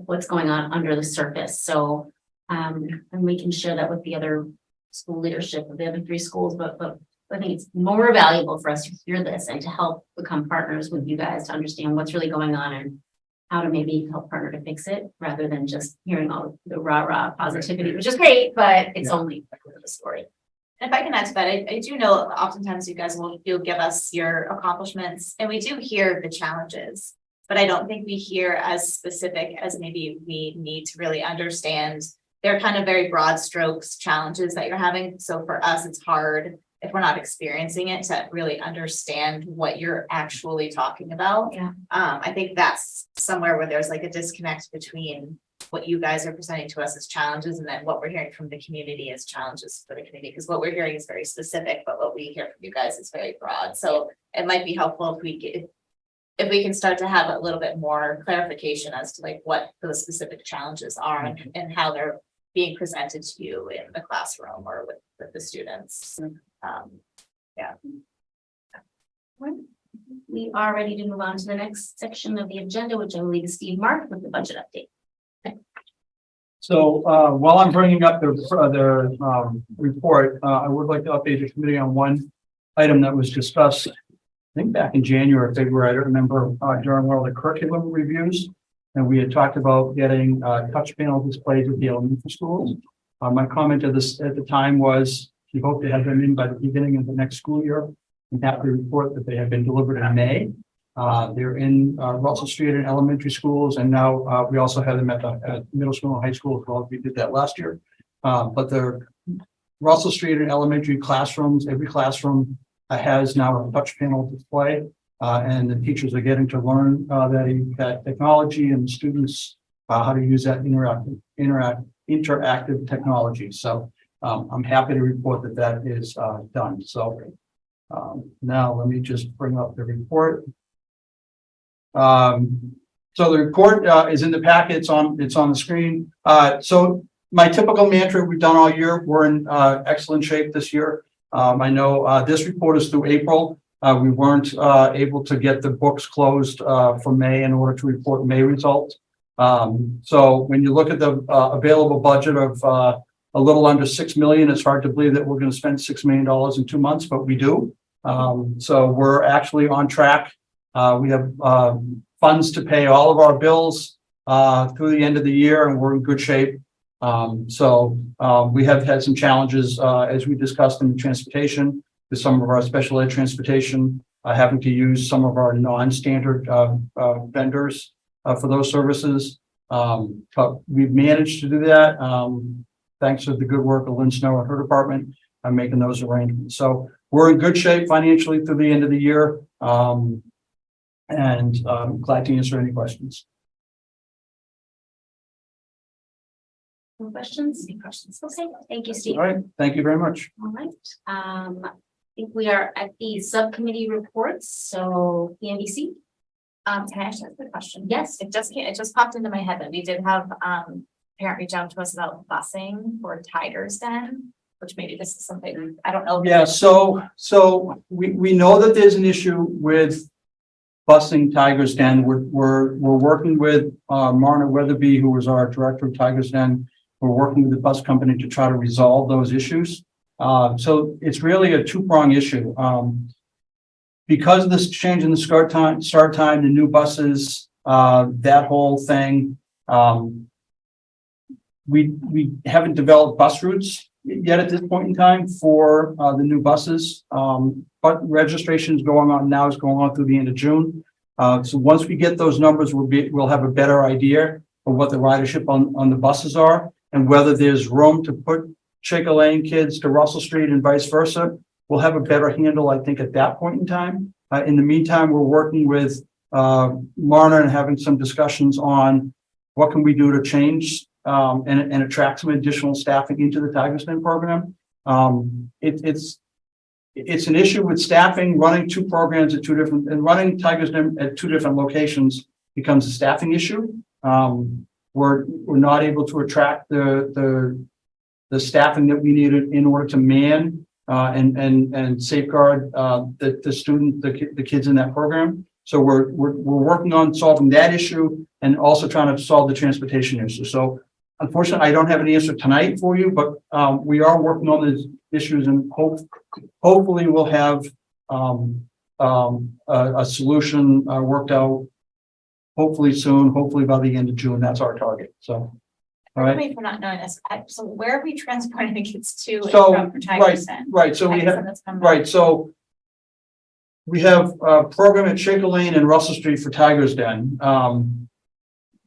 what's going on under the surface. So and we can share that with the other school leadership of the other three schools, but I think it's more valuable for us to hear this and to help become partners with you guys to understand what's really going on and how to maybe help partner to fix it, rather than just hearing all the rah positivity, which is great, but it's only part of the story. If I can add to that, I do know oftentimes you guys you'll give us your accomplishments, and we do hear the challenges, but I don't think we hear as specific as maybe we need to really understand. They're kind of very broad strokes challenges that you're having. So for us, it's hard if we're not experiencing it to really understand what you're actually talking about. Yeah. I think that's somewhere where there's like a disconnect between what you guys are presenting to us as challenges, and then what we're hearing from the community as challenges for the community, because what we're hearing is very specific, but what we hear from you guys is very broad. So it might be helpful if we get, if we can start to have a little bit more clarification as to like what those specific challenges are and how they're being presented to you in the classroom or with the students. We are ready to move on to the next section of the agenda, which I believe is Steve Mark with the budget update. So while I'm bringing up the report, I would like to update the committee on one item that was discussed, I think back in January or February. I don't remember, during one of the curriculum reviews. And we had talked about getting touch panel displays at the elementary schools. My comment to this at the time was we hope to have them in by the beginning of the next school year. And have to report that they have been delivered in May. They're in Russell Street and elementary schools, and now we also have them at middle school and high school as well. We did that last year. But the Russell Street and elementary classrooms, every classroom has now a touch panel display, and the teachers are getting to learn that technology, and the students how to use that interactive technology. So I'm happy to report that that is done. So now let me just bring up the report. So the report is in the packet. It's on the screen. So my typical mantra we've done all year. We're in excellent shape this year. I know this report is through April. We weren't able to get the books closed for May in order to report May results. So when you look at the available budget of a little under 6 million, it's hard to believe that we're going to spend $6 million in 2 months, but we do. So we're actually on track. We have funds to pay all of our bills through the end of the year, and we're in good shape. So we have had some challenges, as we discussed in the transportation, with some of our special ed transportation, having to use some of our non-standard vendors for those services. But we've managed to do that thanks to the good work of Lynn Snow and her department. I'm making those arrangements. So we're in good shape financially through the end of the year. And I'm glad to answer any questions. Any questions? Any questions? Okay, thank you, Steve. All right. Thank you very much. All right. I think we are at the subcommittee reports. So PNBC. Can I ask a quick question? Yes. It just popped into my head that we did have parent reach out to us about busing for Tiger's Den, which maybe this is something I don't know. Yeah, so we know that there's an issue with busing Tiger's Den. We're working with Marna Weatherby, who was our director of Tiger's Den. We're working with the bus company to try to resolve those issues. So it's really a two-pronged issue. Because of this change in the start time, the new buses, that whole thing, we haven't developed bus routes yet at this point in time for the new buses. But registration is going on now, is going on through the end of June. So once we get those numbers, we'll have a better idea of what the ridership on the buses are and whether there's room to put Shaker Lane kids to Russell Street and vice versa. We'll have a better handle, I think, at that point in time. In the meantime, we're working with Marna and having some discussions on what can we do to change and attract some additional staffing into the Tiger's Den program. It's an issue with staffing. Running two programs at running Tiger's Den at two different locations becomes a staffing issue. We're not able to attract the staffing that we needed in order to man and safeguard the kids in that program. So we're working on solving that issue and also trying to solve the transportation issue. So unfortunately, I don't have an answer tonight for you, but we are working on these issues and hopefully we'll have a solution worked out hopefully soon, hopefully by the end of June. That's our target. So. All right. Maybe for not knowing this, so where are we transporting the kids to and So, from for Tiger's Den? Right. So we Tiger's have, Den that's coming right. So we have a program at Shaker Lane and Russell Street for Tiger's Den.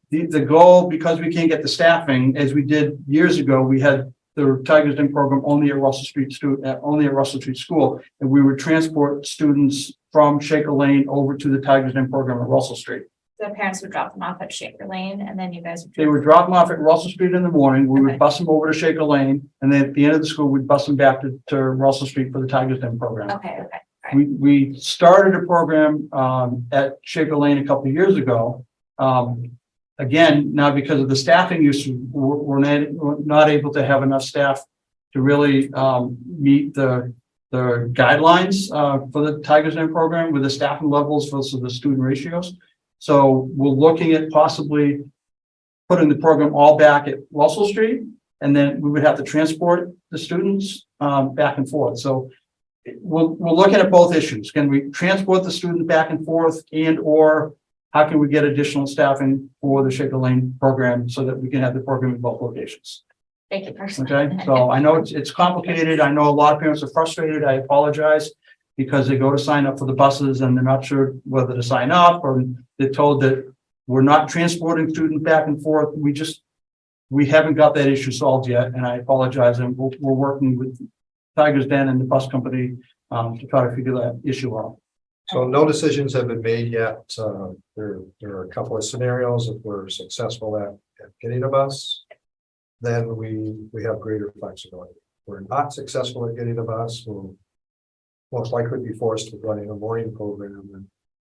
The goal, because we can't get the staffing, as we did years ago, we had the Tiger's Den program only at Russell Street School, and we would transport students from Shaker Lane over to the Tiger's Den program at Russell Street. The parents would drop them off at Shaker Lane and then you guys. They would drop them off at Russell Street in the morning. We would Okay. bus them over to Shaker Lane. And then at the end of the school, we'd bus them back to Russell Street for the Tigers Den program. Okay, okay. We started a program, at Shaker Lane a couple of years ago. Again, now because of the staffing issue, we're not able to have enough staff to really, meet the guidelines, for the Tigers Den program with the staffing levels versus the student ratios. So we're looking at possibly putting the program all back at Russell Street, and then we would have to transport the students, back and forth. So we're looking at both issues. Can we transport the student back and forth, and or how can we get additional staffing for the Shaker Lane program so that we can have the program in both locations? Thank you. Okay, so I know it's complicated. I know a lot of parents are frustrated. I apologize because they go to sign up for the buses and they're not sure whether to sign up, or they're told that we're not transporting students back and forth. We haven't got that issue solved yet, and I apologize. And we're working with Tigers Den and the bus company to try to figure that issue out. So no decisions have been made yet. There are a couple of scenarios. If we're successful at getting a bus, then we have greater flexibility. If we're not successful at getting a bus, we'll most likely be forced to running a morning program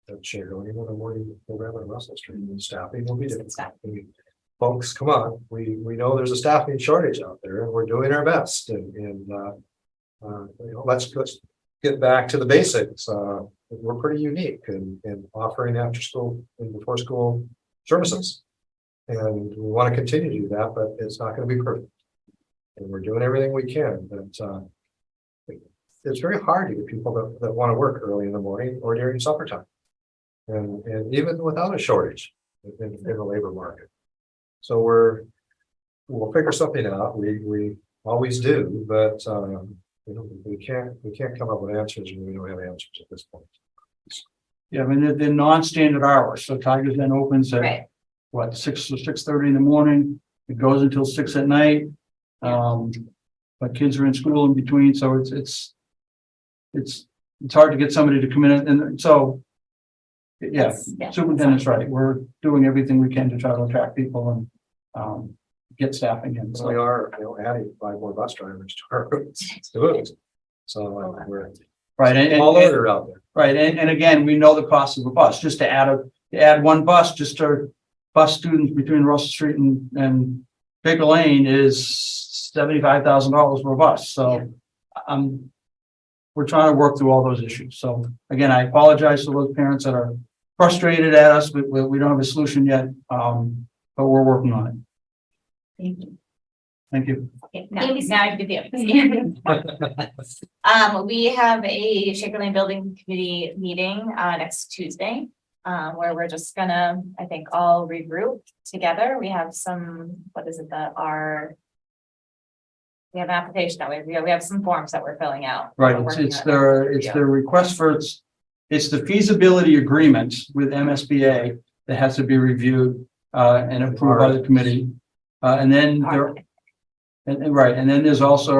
and Shaker Lane and a morning program at Russell Street. And staffing will be different. Folks, come on, we know there's a staffing shortage out there, and we're doing our best. Let's get back to the basics. We're pretty unique in offering after school and before school services. And we want to continue to do that, but it's not going to be perfect. And we're doing everything we can, but it's very hard to get people that want to work early in the morning or during supper time. And even without a shortage in the labor market. So we'll figure something out. We always do, but we can't come up with answers when we don't have answers at this point. Yeah, I mean, they're non-standard hours. So Tigers Den opens at Right. what, 6 or 6:30 in the morning. It goes until 6 at night. But kids are in school in between, so it's hard to get somebody to come in, and so yeah, Yeah. superintendent's right. We're doing everything we can to try to attract people and get staffing in. So we are, adding 5 more bus drivers to our routes. So we're Right, and all order out there. right, and again, we know the cost of a bus. Just to add one bus just to bus students between Russell Street and Baker Lane is $75,000 for a bus. So we're trying to work through all those issues. So again, I apologize to those parents that are frustrated at us, but we don't have a solution yet. But we're working on it. Thank you. Thank you. Okay, now you can do the we have a Shaker Lane Building Committee meeting next Tuesday, where we're just gonna, I think, all regroup together. We have some, what is it, we have an application that we have some forms that we're filling out. Right, We're working it's on it. the request for it's the feasibility agreement with MSBA that has to be reviewed and approved by the committee. And then there, and right, and then there's also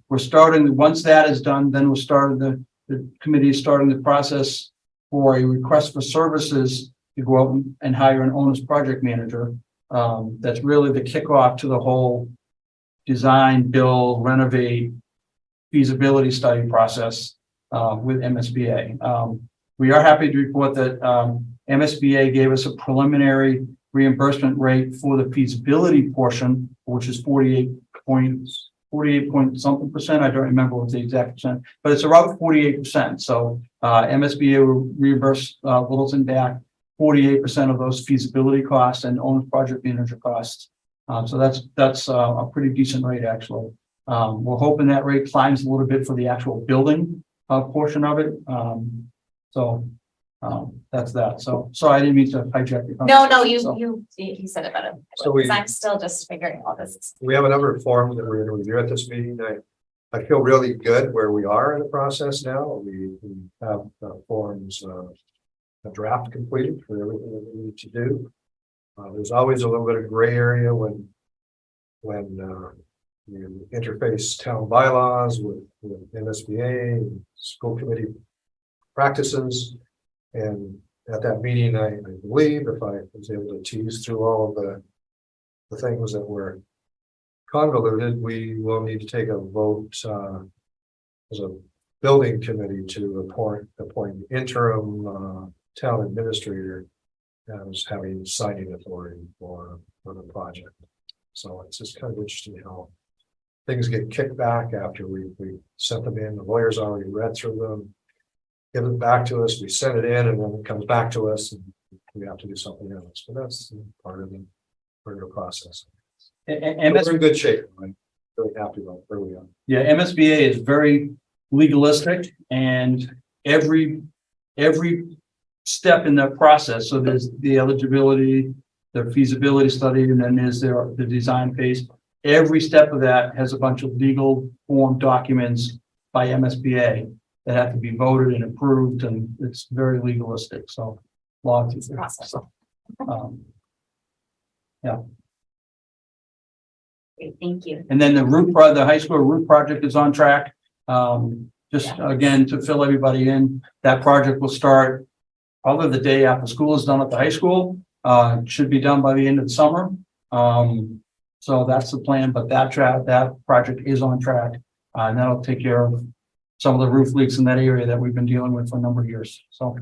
we're starting, once that is done, then we'll start the committee is starting the process for a request for services to go out and hire an owner's project manager. That's really the kickoff to the whole design, build, renovate, feasibility study process with MSBA. We are happy to report that MSBA gave us a preliminary reimbursement rate for the feasibility portion, which is 48 point something percent. I don't remember what the exact percent, but it's around 48%. So MSBA will reimburse Littleton back 48% of those feasibility costs and owner's project manager costs. So that's a pretty decent rate, actually. We're hoping that rate climbs a little bit for the actual building portion of it. That's that. So sorry, I didn't mean to hijack your No, conversation. you said it better. So Because I'm still just figuring all this. We have a number of forms that we're going to review at this meeting. I feel really good where we are in the process now. We have forms, a draft completed for everything that we need to do. There's always a little bit of gray area when you interface town bylaws with MSBA, and school committee practices, and at that meeting, I believe, if I was able to tease through all of the things that were convoluted, we will need to take a vote as a building committee to appoint interim town administrator as having signing authority for the project. So it's just kind of interesting how things get kicked back after we sent them in. The lawyers already read through them, give it back to us, we send it in, and then it comes back to us, and we have to do something else. But that's part of the process. And We're in good shape. I'm really happy about where we are. yeah, MSBA is very legalistic, and every step in that process. So there's the eligibility, the feasibility study, and then there's the design phase. Every step of that has a bunch of legal form documents by MSBA that have to be voted and approved, and it's very legalistic. So lots of Process. so, Great, thank you. and then the high school roof project is on track. Just again, to fill everybody in, that project will start probably the day after school is done at the high school. It should be done by the end of the summer. So that's the plan, but that project is on track. And that'll take care of some of the roof leaks in that area that we've been dealing with for a number of years. So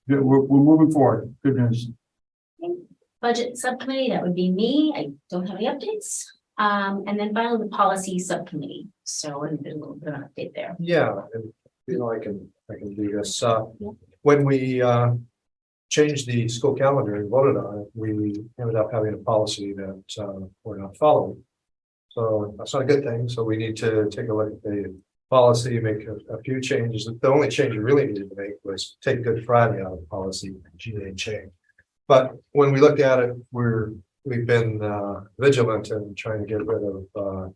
we're moving forward. Good news. Budget subcommittee, that would be me. I don't have any updates. And then finally, the policy subcommittee. So a little bit of an update there. Yeah, and I can do this. When we changed the school calendar and voted on it, we ended up having a policy that we're not following. So that's not a good thing. So we need to take a look at the policy, make a few changes. The only change we really needed to make was take Good Friday out of the policy, GA change. But when we looked at it, we've been vigilant in trying to get rid of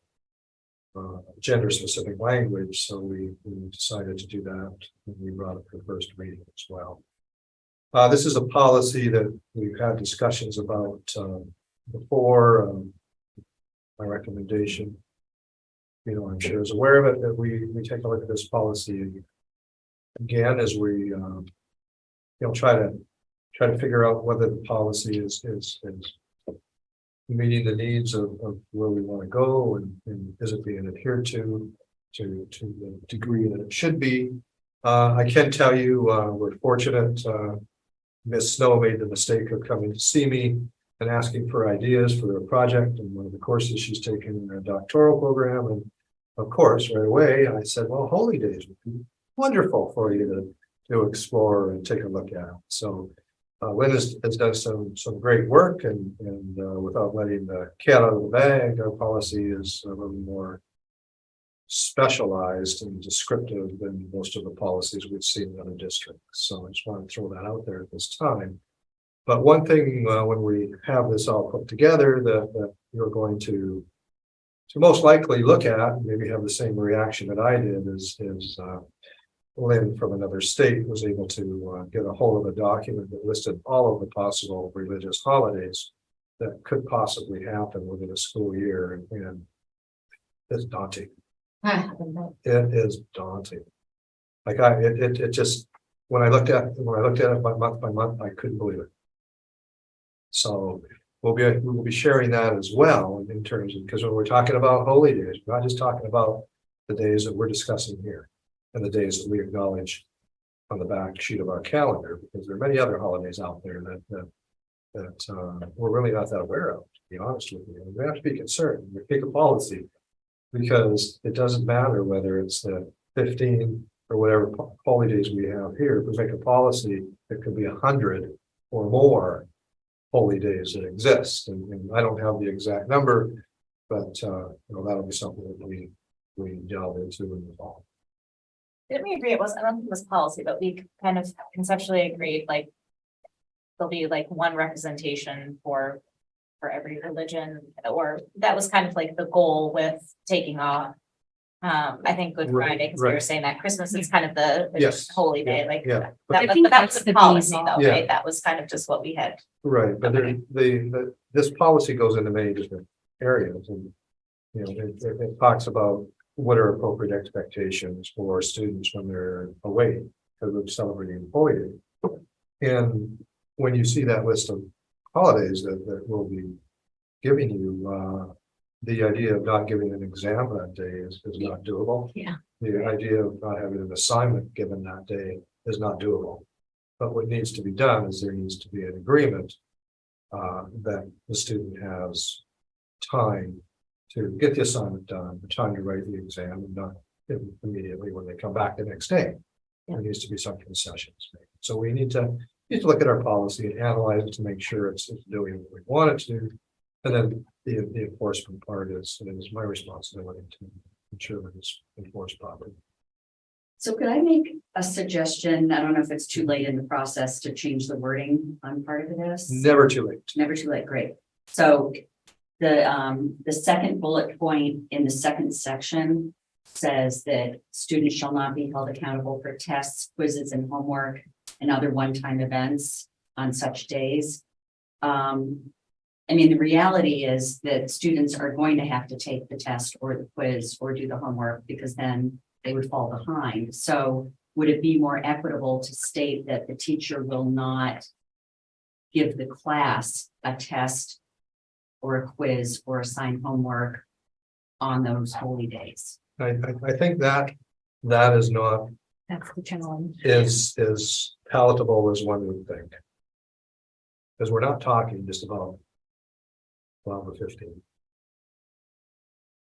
gender specific language. So we decided to do that, and we brought it for first reading as well. This is a policy that we've had discussions about before. My recommendation, I'm sure is aware of it, that we take a look at this policy again as we try to figure out whether the policy is meeting the needs of where we want to go, and is it being adhered to the degree that it should be. I can tell you we're fortunate. Ms. Snow made the mistake of coming to see me and asking for ideas for a project and one of the courses she's taken in her doctoral program. And of course, right away, I said, well, Holy Days would be wonderful for you to explore and take a look at. So Lynn has done some great work, and without letting the cat out of the bag, our policy is a little more specialized and descriptive than most of the policies we've seen in other districts. So I just want to throw that out there at this time. But one thing when we have this all put together that you're going to most likely look at, maybe have the same reaction that I did, is Lynn from another state was able to get a hold of a document that listed all of the possible religious holidays that could possibly happen within a school year, and it's daunting. It is daunting. Like it just, when I looked at it by month, I couldn't believe it. So we'll be sharing that as well in terms of, because when we're talking about holy days, we're not just talking about the days that we're discussing here and the days that we acknowledge on the back sheet of our calendar, because there are many other holidays out there that we're really not that aware of, to be honest with you. And we have to be concerned. We pick a policy, because it doesn't matter whether it's the 15 or whatever holy days we have here. If we make a policy, it could be 100 or more holy days that exist. And I don't have the exact number, but that'll be something that we delve into in the fall. Didn't we agree? I don't think it was policy, but we kind of conceptually agreed, like, there'll be like one representation for every religion, or that was kind of like the goal with taking off. I think Good Friday, because we were saying that Christmas is kind of the Yes. holy day, like. Yeah. But I think that was that's the the policy thing. though, Yeah. right? That was kind of just what we had. Right, but this policy goes into many different areas, and it talks about what are appropriate expectations for students when they're away because of celebrating holy day. And when you see that list of holidays that will be giving you, the idea of not giving an exam that day is not doable. Yeah. The idea of not having an assignment given that day is not doable. But what needs to be done is there needs to be an agreement that the student has time to get the assignment done, the time to write the exam, and not immediately when they come back the next day. There needs to be some concessions made. So we need to look at our policy and analyze it to make sure it's doing what we want it to. And then the enforcement part is my responsibility to ensure that it's enforced properly. So could I make a suggestion? I don't know if it's too late in the process to change the wording on part of this. Never too late. Never too late, great. So the second bullet point in the second section says that students shall not be held accountable for tests, quizzes, and homework and other one-time events on such days. I mean, the reality is that students are going to have to take the test or the quiz or do the homework because then they would fall behind. So would it be more equitable to state that the teacher will not give the class a test or a quiz or assign homework on those holy days? I think that is not That's the challenge. is palatable as one would think. Because we're not talking just about 12 or 15.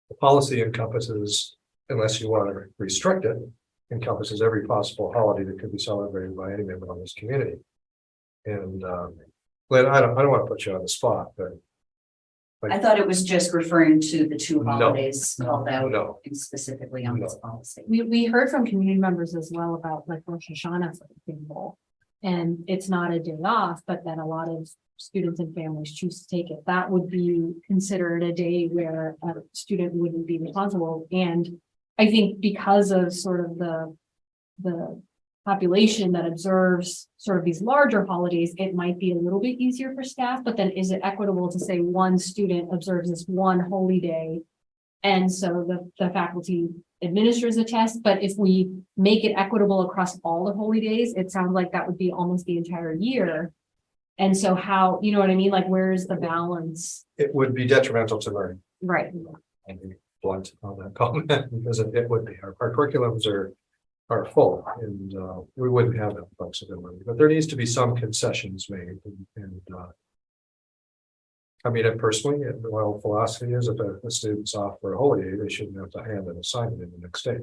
The policy encompasses, unless you want to restrict it, encompasses every possible holiday that could be celebrated by any member of this community. And Glenn, I don't want to put you on the spot, but I thought it was just referring to the two No. holidays called out no, specifically on this policy. We heard from community members as well about like Rosh Hashanah, for example. And it's not a day off, but then a lot of students and families choose to take it. That would be considered a day where a student wouldn't be responsible. And I think because of sort of the population that observes sort of these larger holidays, it might be a little bit easier for staff, but then is it equitable to say one student observes this one holy day? And so the faculty administers a test, but if we make it equitable across all the holy days, it sounds like that would be almost the entire year. And so how, you know what I mean? Like, where's the balance? it would be detrimental to learning. Right. And be blunt on that comment because it would be. Our curriculums are full and we wouldn't have that flexibility. But there needs to be some concessions made. And I mean, and personally, my whole philosophy is if a student's off for a holiday, they shouldn't have to hand an assignment in the next day.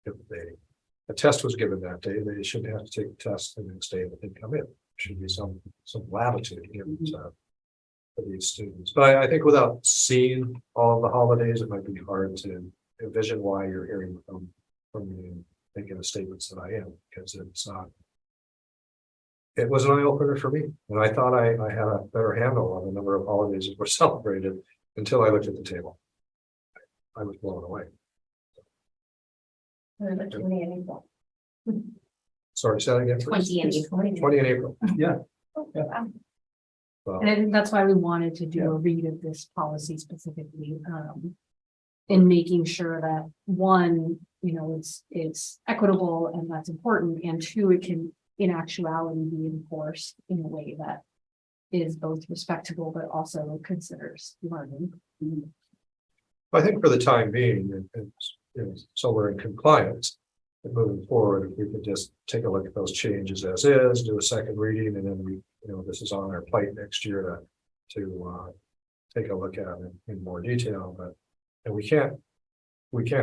If a test was given that day, they shouldn't have to take the test the next day that they come in. There should be some latitude given to these students. But I think without seeing all of the holidays, it might be hard to envision why you're hearing from me and thinking the statements that I am, because it was an eye opener for me. And I thought I had a better handle on the number of holidays that were celebrated until I looked at the table. I was blown away. Sorry, say that again. 20 and 20. 20 in April. Yeah. Well, And I think that's why we wanted to do a read of this policy specifically, in making sure that one, you know, it's equitable and that's important, and two, it can in actuality be enforced in a way that is both respectable but also considers learning. I think for the time being, so we're in compliance. And moving forward, if we could just take a look at those changes as is, do a second reading, and then we, this is on our plate next year to take a look at it in more detail. But and we can't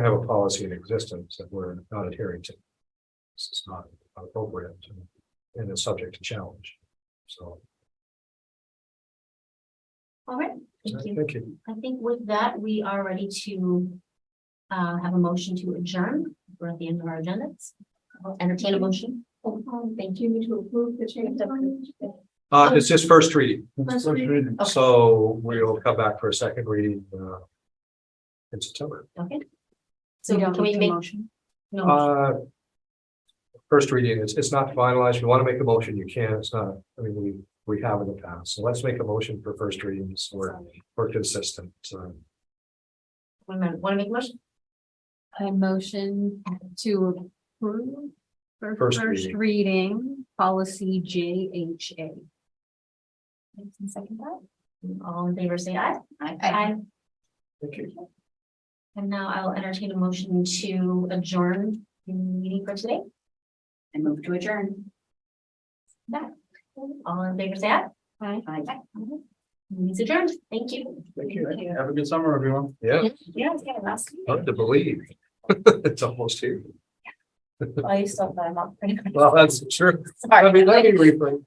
have a policy in existence that we're not adhering to. This is not appropriate and it's subject to challenge. So. All right, thank you. Thank you. I think with that, we are ready to have a motion to adjourn. We're at the end of our agenda. I'll entertain a motion. Thank you to approve the change. It's just first reading. First reading. Okay. So we'll come back for a second reading in September. Okay. So So you don't can we need a make motion? no? First reading, it's not finalized. If you want to make a motion, you can. It's not, I mean, we have in the past. So let's make a motion for first readings or we're consistent. Want to make a motion? I motion to approve for First first reading. reading policy JHA. Second that. All in favor, say aye. I Thank you. And now I'll entertain a motion to adjourn the meeting for today. move to adjourn. All in favor, say aye. Aye. Meeting's adjourned. Thank you. Thank you. Have a good summer, everyone. Yeah, Yeah, it's kind of last. hard to believe. It's almost here. I still thought I'm up. Well, that's true. Sorry. Let me rephrase.